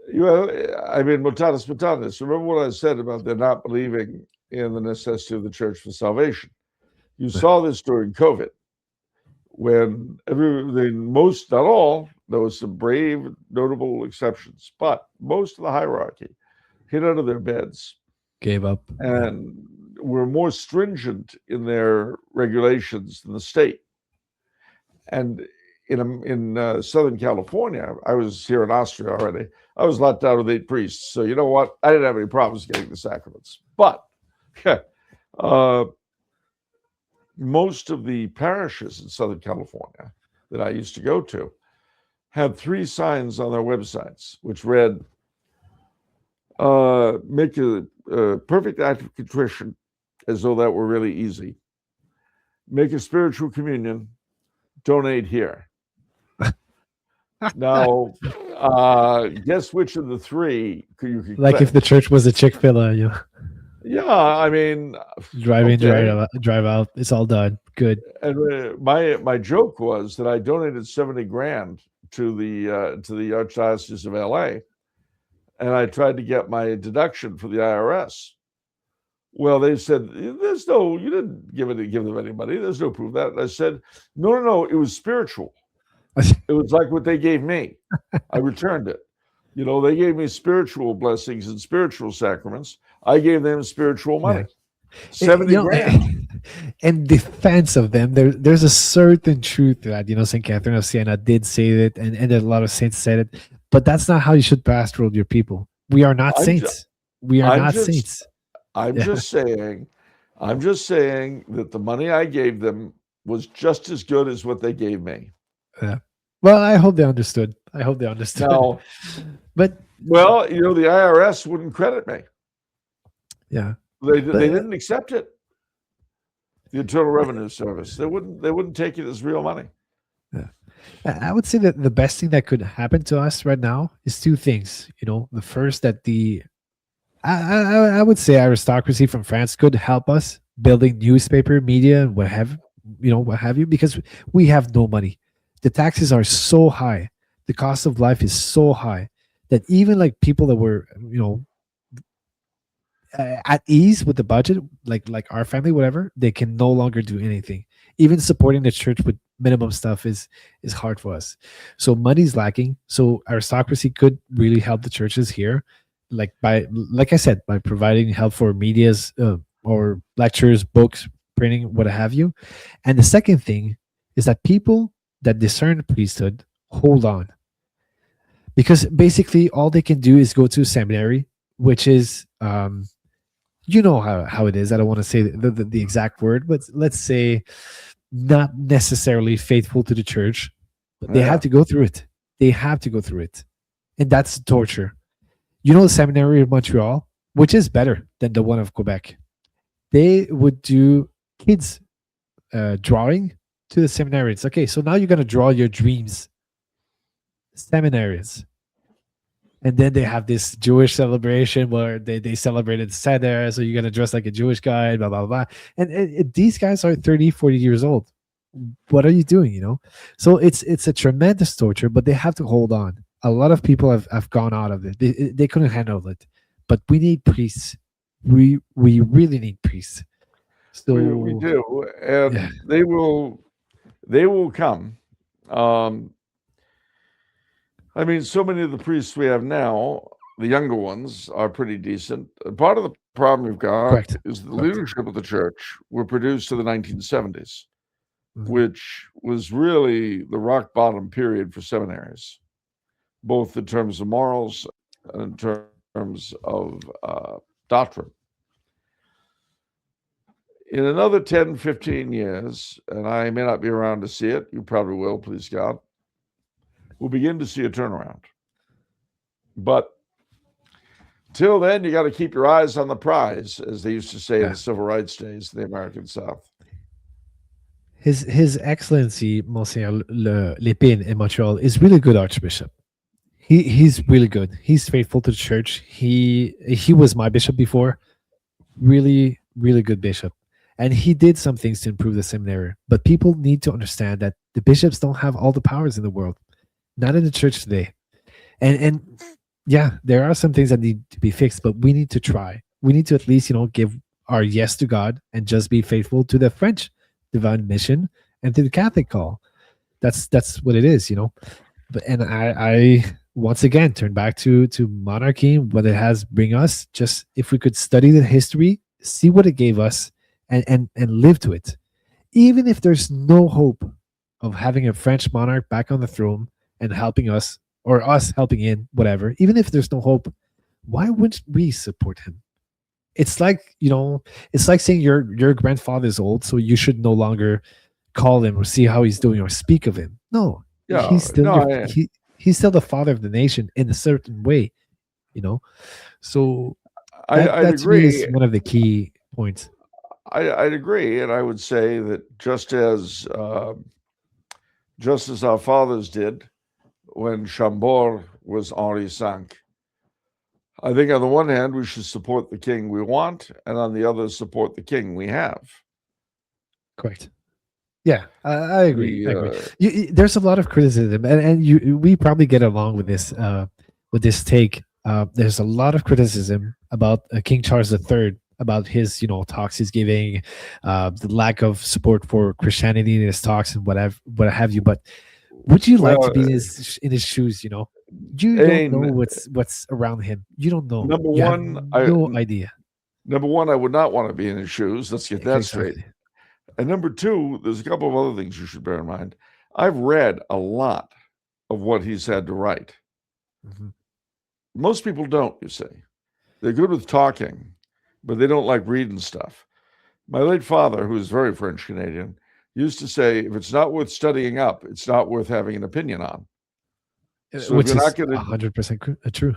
I mean, mutatis mutandis. Remember what I said about them not believing in the necessity of the church for salvation. You saw this during COVID, when most, not all, there was some brave, notable exceptions, but most of the hierarchy hid under their beds, gave up, and were more stringent in their regulations than the state. And in Southern California, I was here in Austria already. I was locked down with 8 priests. So you know what? I didn't have any problems getting the sacraments. But most of the parishes in Southern California that I used to go to had 3 signs on their websites, which read, make a perfect act of contrition, as though that were really easy. Make a spiritual communion. Donate here. Now, guess which of the 3 you could like click? If the church was a Chick-fil-A, Yeah, I mean, drive in, drive out. It's all done. Good. And my joke was that I donated $70,000 to the Archdiocese of LA, and I tried to get my deduction for the IRS. Well, they said, you didn't give them any money. There's no proof of that. And I said, no, it was spiritual. It was like what they gave me. I returned it. They gave me spiritual blessings and spiritual sacraments. I gave them spiritual money. Yeah. $70,000. In defense of them, there's a certain truth to that. St. Catherine of Siena did say it, and a lot of saints said it. But that's not how you should pastoral your people. We are not saints. We are not saints. I'm just saying that the money I gave them was just as good as what they gave me. Yeah. Well, I hope they understood. No, but the IRS wouldn't credit me. Yeah, they didn't accept it. The Internal Revenue Service, they wouldn't take it as real money. Yeah, I would say that the best thing that could happen to us right now is 2 things. The first, that I would say aristocracy from France could help us building newspaper, media, and what have you, because we have no money. The taxes are so high. The cost of life is so high that even like people that were, at ease with the budget, like our family, whatever, they can no longer do anything. Even supporting the church with minimum stuff is hard for us. So money's lacking. So aristocracy could really help the churches here, like I said, by providing help for medias or lectures, books, printing, what have you. And the second thing is that people that discern priesthood hold on, because basically all they can do is go to seminary, which is you know how it is. I don't want to say the exact word, but let's say not necessarily faithful to the church, but they have Yeah. to go through it. They have to go through it. And that's torture. You know, the seminary of Montreal, which is better than the one of Quebec, they would do kids drawing to the seminaries. Okay, so now you're going to draw your dreams, seminaries. And then they have this Jewish celebration where they celebrated Seder. So you're going to dress like a Jewish guy, blah, blah, blah. And these guys are 30, 40 years old. What are you doing, you know? So it's a tremendous torture, but they have to hold on. A lot of people have gone out of it. They couldn't handle it. But we need priests. We really need priests. We So do, yeah, and they will come. Um, I mean, so many of the priests we have now, the younger ones, are pretty decent. Part of the problem we've got correct. is the Correct. leadership of the church were produced in the 1970s, Mhm. which was really the rock bottom period for seminaries, both in terms of morals and in terms of doctrine. In another 10, 15 years, and I may not be around to see it, you probably will, please God, we'll begin to see a turnaround. But till then, you got to keep your eyes on the prize, as they used to say in Yeah. the civil rights days in the American South. His Excellency Monseigneur Lépine in Montreal is really good Archbishop. He's really good. He's faithful to the church. He was my bishop before. Really good bishop. And he did some things to improve the seminary. But people need to understand that the bishops don't have all the powers in the world. Not in the church today. And yeah, there are some things that need to be fixed, but we need to try. We need to at least, give our yes to God and just be faithful to the French divine mission and to the Catholic call. That's what it is, But and I once again turn back to monarchy, what it has bring us. Just if we could study the history, see what it gave us, and live to it, even if there's no hope of having a French monarch back on the throne and helping us, or us helping in whatever. Even if there's no hope, why wouldn't we support him? It's like, it's like saying your grandfather is old, so you should no longer call him or see how he's doing or speak of him. No, Yeah, he's still no, he's still the father of the nation in a certain way, you know. So I'd that to me is agree. one of the key points. I'd agree, and I would say that just as our fathers did when Chambord was Henri V, I think on the one hand we should support the king we want, and on the other support the king we have. Correct. Yeah, I agree. I agree. The There's a lot of criticism, and we probably get along with this take. There's a lot of criticism about King Charles III, about his talks he's giving, the lack of support for Christianity in his talks and whatever, what have you. But would you like to well, be in his shoes? You don't know Ain, what's around him. You don't know. number You have one, I no idea. number one, I would not want to be in his shoes. Let's get that straight. Exactly. And number two, there's a couple of other things you should bear in mind. I've read a lot of what he's had to write. Mhm. Most people don't, you see. They're good with talking, but they don't like reading stuff. My late father, who is very French Canadian, used to say, if it's not worth studying up, it's not worth having an opinion on. So Which is 100% true.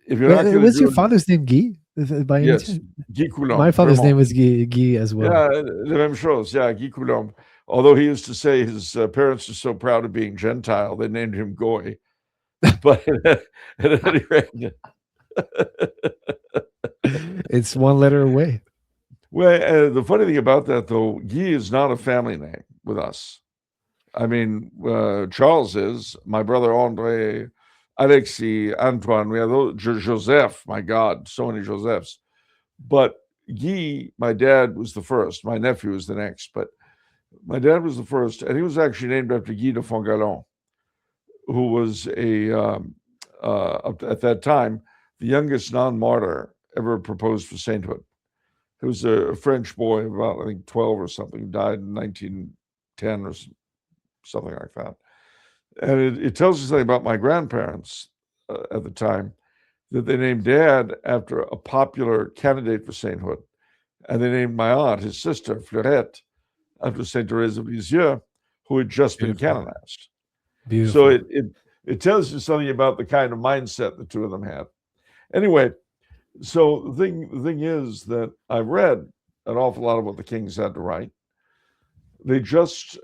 if you're not going to Was your do it, father's name Guy? By any yes, chance? Guy My Coulombe, father's vraiment. name was Guy as well. Yeah, la même chose. Yeah, Guy Coulombe. Although he used to say his parents are so proud of being Gentile, they named him Goy. But at any rate, It's one letter away. well, the funny thing about that, though, Guy is not a family name with us. I mean, Charles is, my brother Andre, Alexis, Antoine, we have those, Joseph, my God, so many Josephs. But Guy, my dad was the first. My nephew was the next, but my dad was the first, and he was actually named after Guy de Fongalon, who was at that time, the youngest non-martyr ever proposed for sainthood. He was a French boy, about I think 12 or something, died in 1910 or something like that. And it tells you something about my grandparents at the time, that they named Dad after a popular candidate for sainthood. And they named my aunt, his sister, Fleurette, after Saint Therese of Lisieux, who had just been Beautiful. canonized. Beautiful. So it tells you something about the kind of mindset the two of them had. Anyway, so the thing is that I read an awful lot of what the kings had to write. They just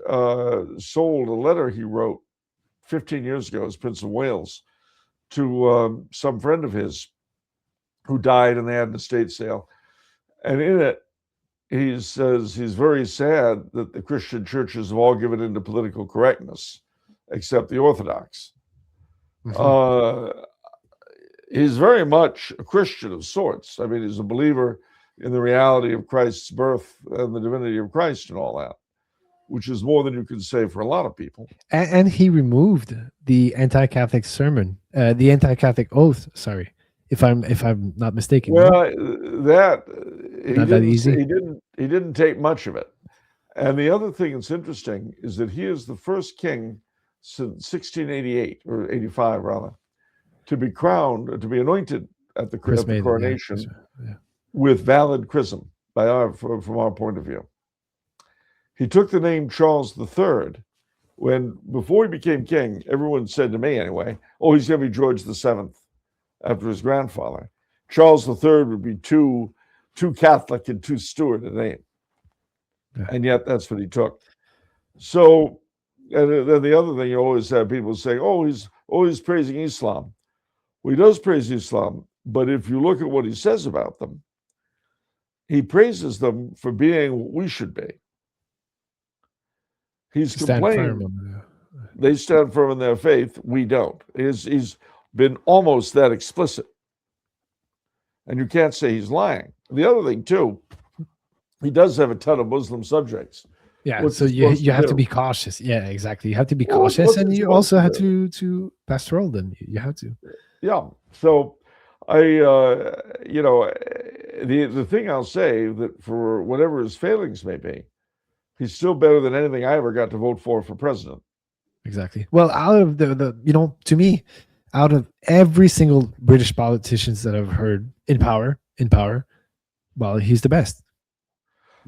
sold a letter he wrote 15 years ago as Prince of Wales to some friend of his who died, and they had an estate sale. And in it, he says he's very sad that the Christian churches have all given into political correctness, except the Orthodox. He's very much a Christian of sorts. I mean, he's a believer in the reality of Christ's birth and the divinity of Christ and all that, which is more than you can say for a lot of people. And he removed the anti-Catholic sermon, the anti-Catholic oath. Sorry, if I'm not mistaken. Well, no? that Not that easy. He didn't take much of it. And the other thing that's interesting is that he is the first king since 1688 or 85 rather, to be crowned, to be anointed at the coronation with valid chrism from our point of view. He took the name Charles III when, before he became king, everyone said to me anyway, oh, he's going to be George VII after his grandfather. Charles III would be too Catholic and too Stuart a name. Yeah. And yet that's what he took. So, and then the other thing you always have people saying, oh, he's always praising Islam. Well, he does praise Islam, but if you look at what he says about them, he praises them for being what we should be. He's complaining they stand firm in their faith. We don't. He's been almost that explicit. And you can't say he's lying. The other thing, too, he does have a ton of Muslim subjects. Yeah, so you have to be cautious. Yeah, exactly. You have to be cautious, and you also have to pastoral them. You have to. Yeah. So the thing I'll say that for whatever his failings may be, he's still better than anything I ever got to vote for president. Exactly. Well, out of to me, out of every single British politicians that I've heard in power, well, he's the best.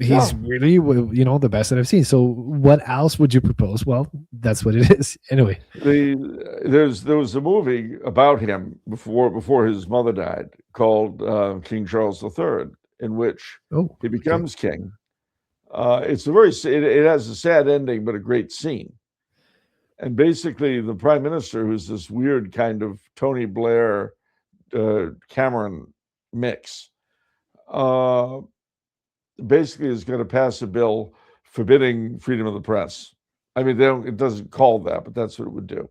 He's really, the best that I've seen. So what else would you propose? Well, that's what it is. Anyway. There was a movie about him before his mother died called King Charles III, in which he becomes king. It has a sad ending, but a great scene. And basically the prime minister, who's this weird kind of Tony Blair, Cameron mix, basically is going to pass a bill forbidding freedom of the press. I mean, it doesn't call that, but that's what it would do.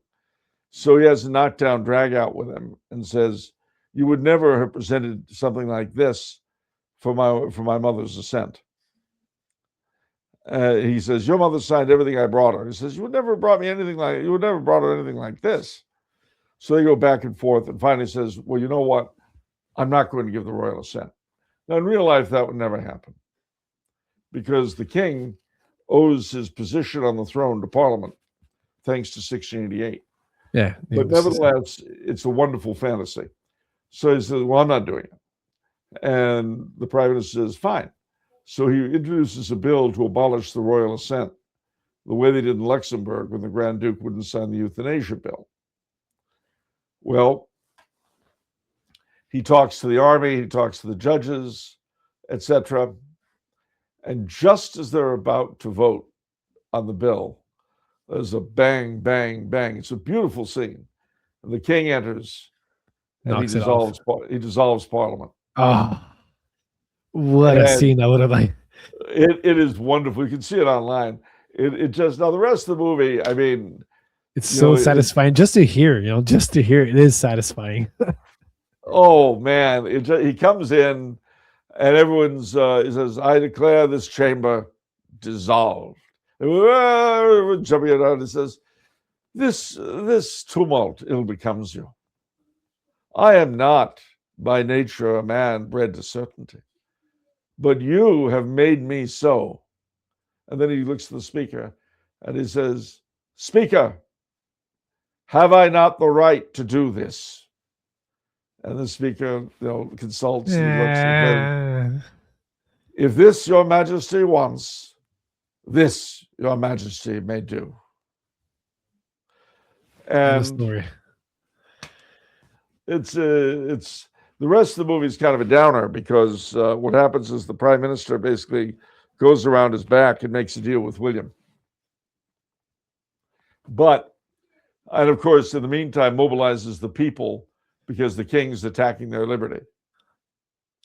So he has a knockdown drag out with him and says, you would never have presented something like this for my mother's assent. He says, your mother signed everything I brought her. He says, you would never brought her anything like this. So they go back and forth, and finally says, well, you know what? I'm not going to give the royal assent. Now, in real life, that would never happen, because the king owes his position on the throne to Parliament, thanks to 1688. Yeah. But nevertheless, it's a wonderful fantasy. So he says, well, I'm not doing it. And the prime minister says, fine. So he introduces a bill to abolish the royal assent, the way they did in Luxembourg when the Grand Duke wouldn't sign the euthanasia bill. Well, he talks to the army, he talks to the judges, etc. And just as they're about to vote on the bill, there's a bang, bang, bang. It's a beautiful scene. And the king enters, and he dissolves Parliament. Oh, what a scene that would have been. It is wonderful. You can see it online. It just, now the rest of the movie, I mean, it's so satisfying just to hear, it is satisfying. Oh man, he comes in and everyone's, he says, I declare this chamber dissolved. And jumping around, he says, this tumult ill becomes you. I am not by nature a man bred to certainty. but you have made me so. And then he looks at the speaker and he says, Speaker, have I not the right to do this? And the speaker, consults and he looks and says, if this your majesty wants, this your majesty may do. And the And story. it's the rest of the movie is kind of a downer because what happens is the prime minister basically goes around his back and makes a deal with William. And of course, in the meantime, mobilizes the people because the king's attacking their liberty.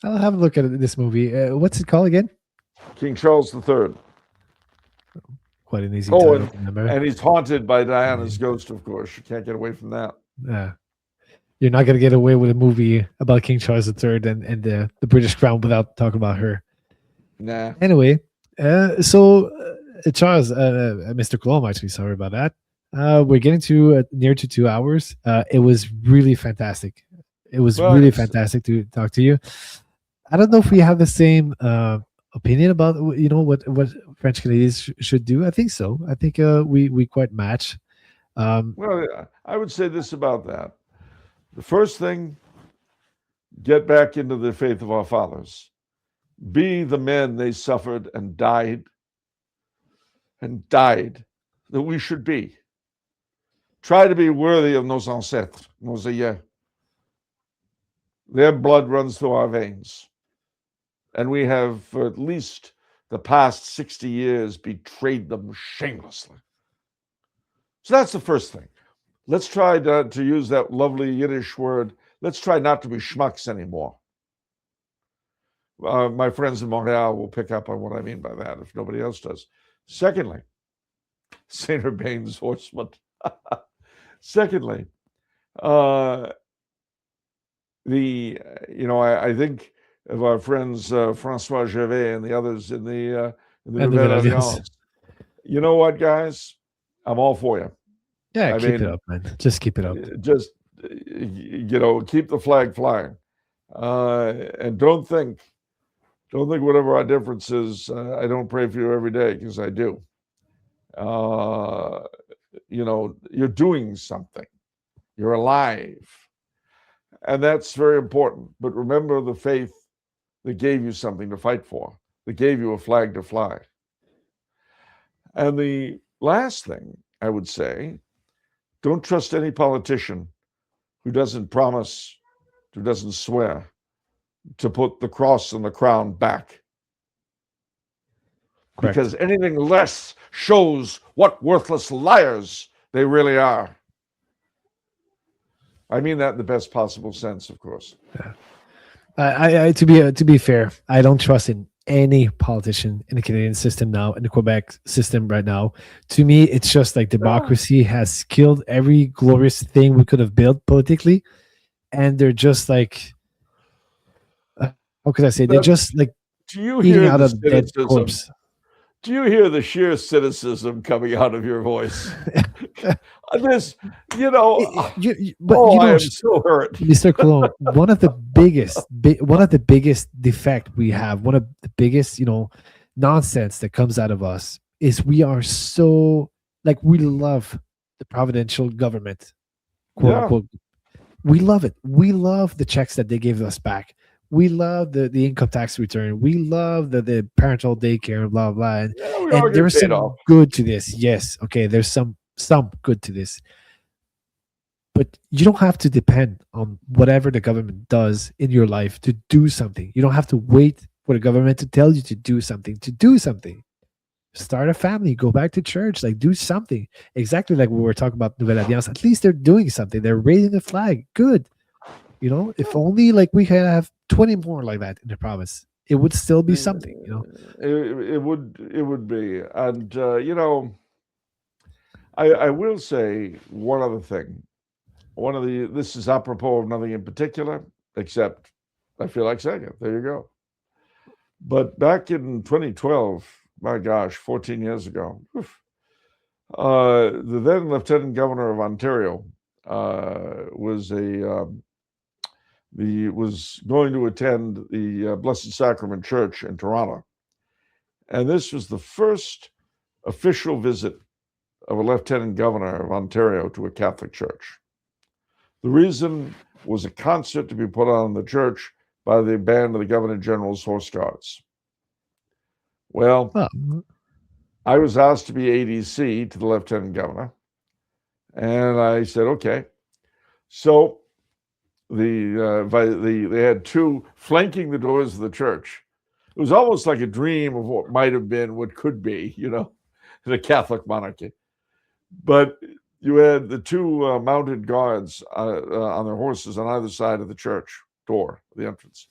I'll have a look at this movie. What's it called again? King Charles III. Quite an easy title to remember. And he's haunted by Diana's ghost, of course. You can't get away from that. You're not going to get away with a movie about King Charles III and the British crown without talking about her. Nah. Anyway, Charles, Mr. Coulombe, actually, sorry about that. We're getting to near to 2 hours. It was really fantastic. It was really fantastic to talk to you. I don't know if we have the same opinion about what French Canadians should do. I think so. I think we quite match. Well, I would say this about that. The first thing, get back into the faith of our fathers. Be the men they suffered and died that we should be. Try to be worthy of nos ancêtres, nos aïeux. Their blood runs through our veins. And we have, for at least the past 60 years, betrayed them shamelessly. So that's the first thing. Let's try to use that lovely Yiddish word. Let's try not to be schmucks anymore. My friends in Montreal will pick up on what I mean by that if nobody else does. Secondly, St. Urbain's horseman. Secondly, I think of our friends François Gervais and the others in the Nouvelle-Alliance. You know what, guys? I'm all for you. Yeah, keep it up, man. Just keep it up. Just keep the flag flying, and don't think whatever our difference is. I don't pray for you every day because I do. You're doing something. You're alive. And that's very important. But remember the faith that gave you something to fight for, that gave you a flag to fly. And the last thing I would say, don't trust any politician who doesn't promise, who doesn't swear to put the cross and the crown back. Correct. Because anything less shows what worthless liars they really are. I mean that in the best possible sense, of course. Yeah. To be fair, I don't trust in any politician in the Canadian system now, in the Quebec system right now. To me, it's just like democracy has killed every glorious thing we could have built politically, and they're just like, how could I say? They're just like eating out of dead corpse. Do you hear the sheer cynicism coming out of your voice? This, I am so hurt. Mr. Coulombe, one of the biggest defect we have, one of the biggest, nonsense that comes out of us is we are so, we love the providential government, quote unquote. We love it. We love the checks that they gave us back. We love the income tax return. We love the parental daycare, blah, blah. And there's some good to this. Yes. Okay. There's some good to this. But you don't have to depend on whatever the government does in your life to do something. You don't have to wait for the government to tell you to do something. Start a family, go back to church, do something. Exactly like we were talking about Nouvelle-Alliance. At least they're doing something. They're raising the flag. Good. If only we could have 20 more like that in the province, it would still be something, It would be. And, I will say one other thing. This is apropos of nothing in particular, except I feel like saying it. There you go. But back in 2012, my gosh, 14 years ago, the then Lieutenant Governor of Ontario was a was going to attend the Blessed Sacrament Church in Toronto. And this was the first official visit of a lieutenant governor of Ontario to a Catholic church. The reason was a concert to be put on in the church by the band of the Governor General's Horse Guards. Well, I was asked to be ADC to the lieutenant governor, and I said, okay. So they had two flanking the doors of the church. It was almost like a dream of what might have been, what could be, the Catholic monarchy. But you had the two mounted guards on their horses on either side of the church door, the entrance.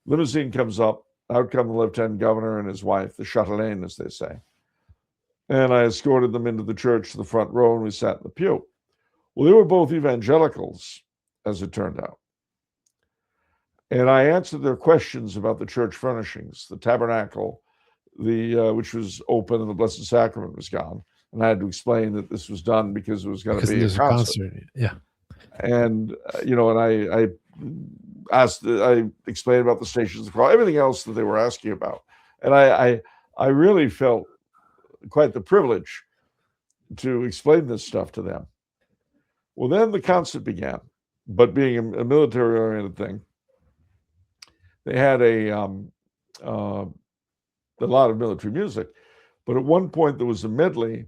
Limousine comes up, out come the lieutenant governor and his wife, the chatelaine, as they say. And I escorted them into the church to the front row, and we sat in the pew. Well, they were both evangelicals, as it turned out. And I answered their questions about the church furnishings, the tabernacle, which was open and the Blessed Sacrament was gone. And I had to explain that this was done because it was going to be a concert. Yeah. And, I explained about the Stations of the Cross, everything else that they were asking about. And I really felt quite the privilege to explain this stuff to them. Well, then the concert began, but being a military-oriented thing, they had a lot of military music. But at one point, there was a medley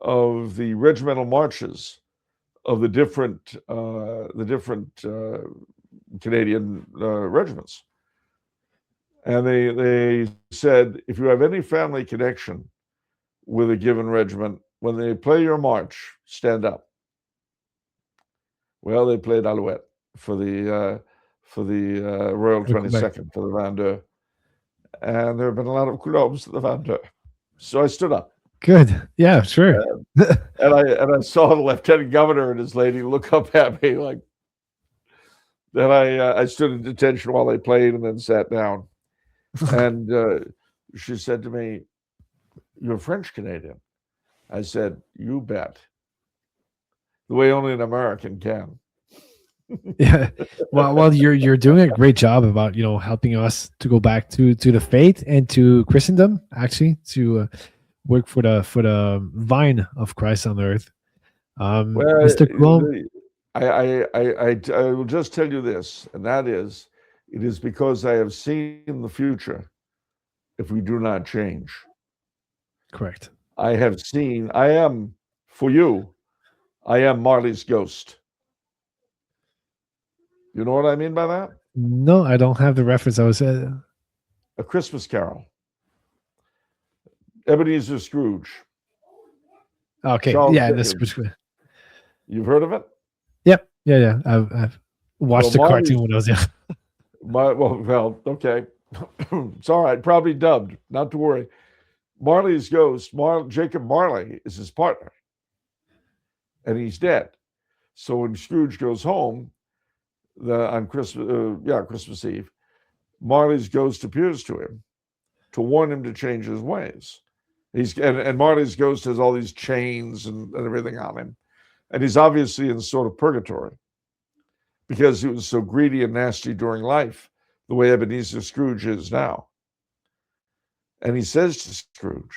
of the regimental marches of the different Canadian regiments. And they said, if you have any family connection with a given regiment, when they play your march, stand up. Well, they played Alouette for the Royal 22nd, for the Vendeur. And there have been a lot of Coulombes at the Vendeur. So I stood up. Good. Yeah, sure. And I saw the lieutenant governor and his lady look up at me like. Then I stood in detention while they played and then sat down. And she said to me, "You're French Canadian." I said, "You bet." The way only an American can. Yeah. Well, you're doing a great job about helping us to go back to the faith and to Christendom, actually, to work for the vine of Christ on earth. Mr. Coulombe, I will just tell you this, and that is, it is because I have seen the future if we do not change. Correct. I am, for you, I am Marley's ghost. You know what I mean by that? No, I don't have the reference. I was A Christmas Carol. Ebenezer Scrooge. Okay. Charles Yeah, Dickens. You've heard of it? Yep. Yeah. I've watched the cartoon when I was young. Well, okay. It's all right. Probably dubbed. Not to worry. Marley's ghost, Jacob Marley, is his partner. And he's dead. So when Scrooge goes home on Christmas Eve, Marley's ghost appears to him to warn him to change his ways. And Marley's ghost has all these chains and everything on him. And he's obviously in sort of purgatory because he was so greedy and nasty during life, the way Ebenezer Scrooge is now. And he says to Scrooge,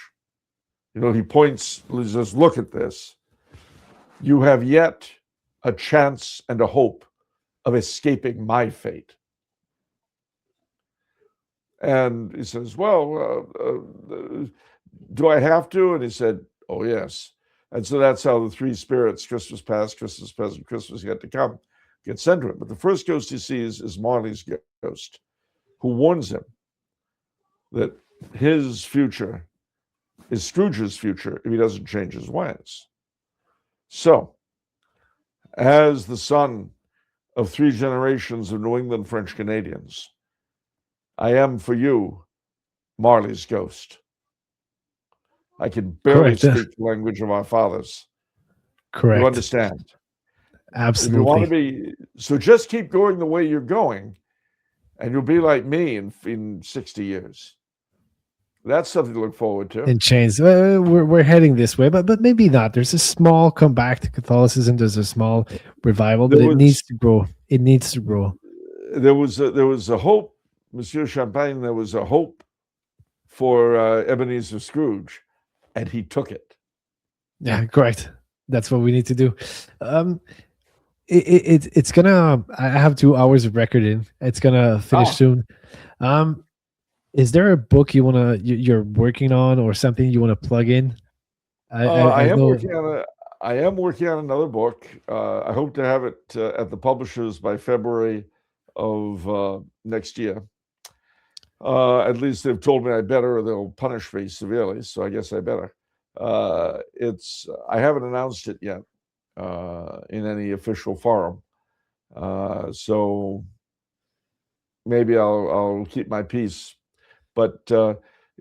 he points, says, "Look at this. You have yet a chance and a hope of escaping my fate." And he says, "Well, do I have to?" And he said, "Oh, yes." And so that's how the three spirits, Christmas past, Christmas present, Christmas yet to come, get sent to him. But the first ghost he sees is Marley's ghost, who warns him that his future is Scrooge's future if he doesn't change his ways. So, as the son of three generations of New England French Canadians, I am for you Marley's ghost. I can barely speak the language of our fathers. Correct. You understand? Absolutely. If you want to be, so just keep going the way you're going, and you'll be like me in 60 years. That's something to look forward to. In chains, we're heading this way, but maybe not. There's a small comeback to Catholicism. There's a small revival, but it needs to grow. It needs to grow. there was a hope, Monsieur Champagne. There was a hope for Ebenezer Scrooge, and he took it. Yeah, correct. That's what we need to do. Um, it's gonna. I have 2 hours of recording. It's gonna finish Ah, soon. Um, is there a book you're working on, or something you want to plug in? I I am know. working on another book. I hope to have it at the publishers by February of next year. At least they've told me I better, or they'll punish me severely. So I guess I better. I haven't announced it yet in any official forum. So maybe I'll keep my peace. But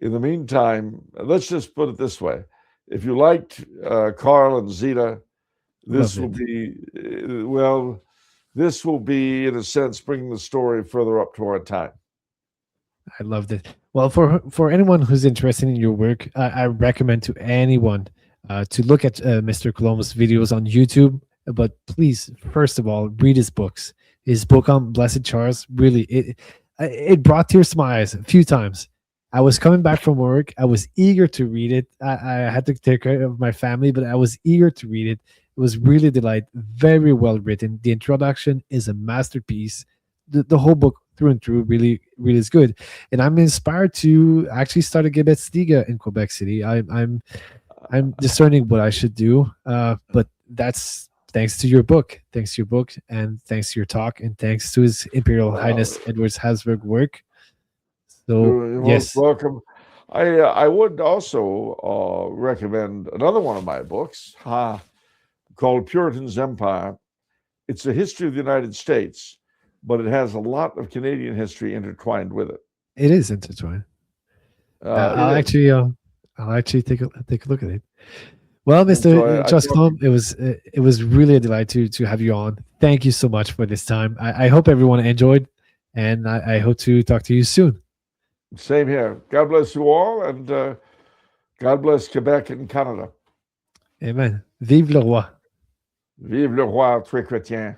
in the meantime, let's just put it this way: if you liked Carl and Zita, this Loved will it. be well. This will be, in a sense, bringing the story further up to our time. I loved it. Well, for anyone who's interested in your work, I recommend to anyone to look at Mr. Coulombe's videos on YouTube. But please, first of all, read his books. His book on Blessed Charles, really, it brought tears to my eyes a few times. I was coming back from work. I was eager to read it. I had to take care of my family, but I was eager to read it. It was really delight. Very well written. The introduction is a masterpiece. The whole book through and through really is good, and I'm inspired to actually start a Gebetsliga in Quebec City. I'm discerning what I should do, but that's thanks to your book, and thanks to your talk, and thanks to His Imperial Uh, Highness Edward's Habsburg work. So you're most yes, welcome. I would also recommend another one of my books called Puritan's Empire. It's a history of the United States, but it has a lot of Canadian history intertwined with it. it is intertwined. It is. I'll actually take a look at it. Well, And so Mr. I thought, Joscom, it was really a delight to have you on. Thank you so much for this time. I hope everyone enjoyed, and I hope to talk to you soon. same here. God bless you all, and God bless Quebec and Canada. Amen. Vive le roi. Vive le roi très chrétien.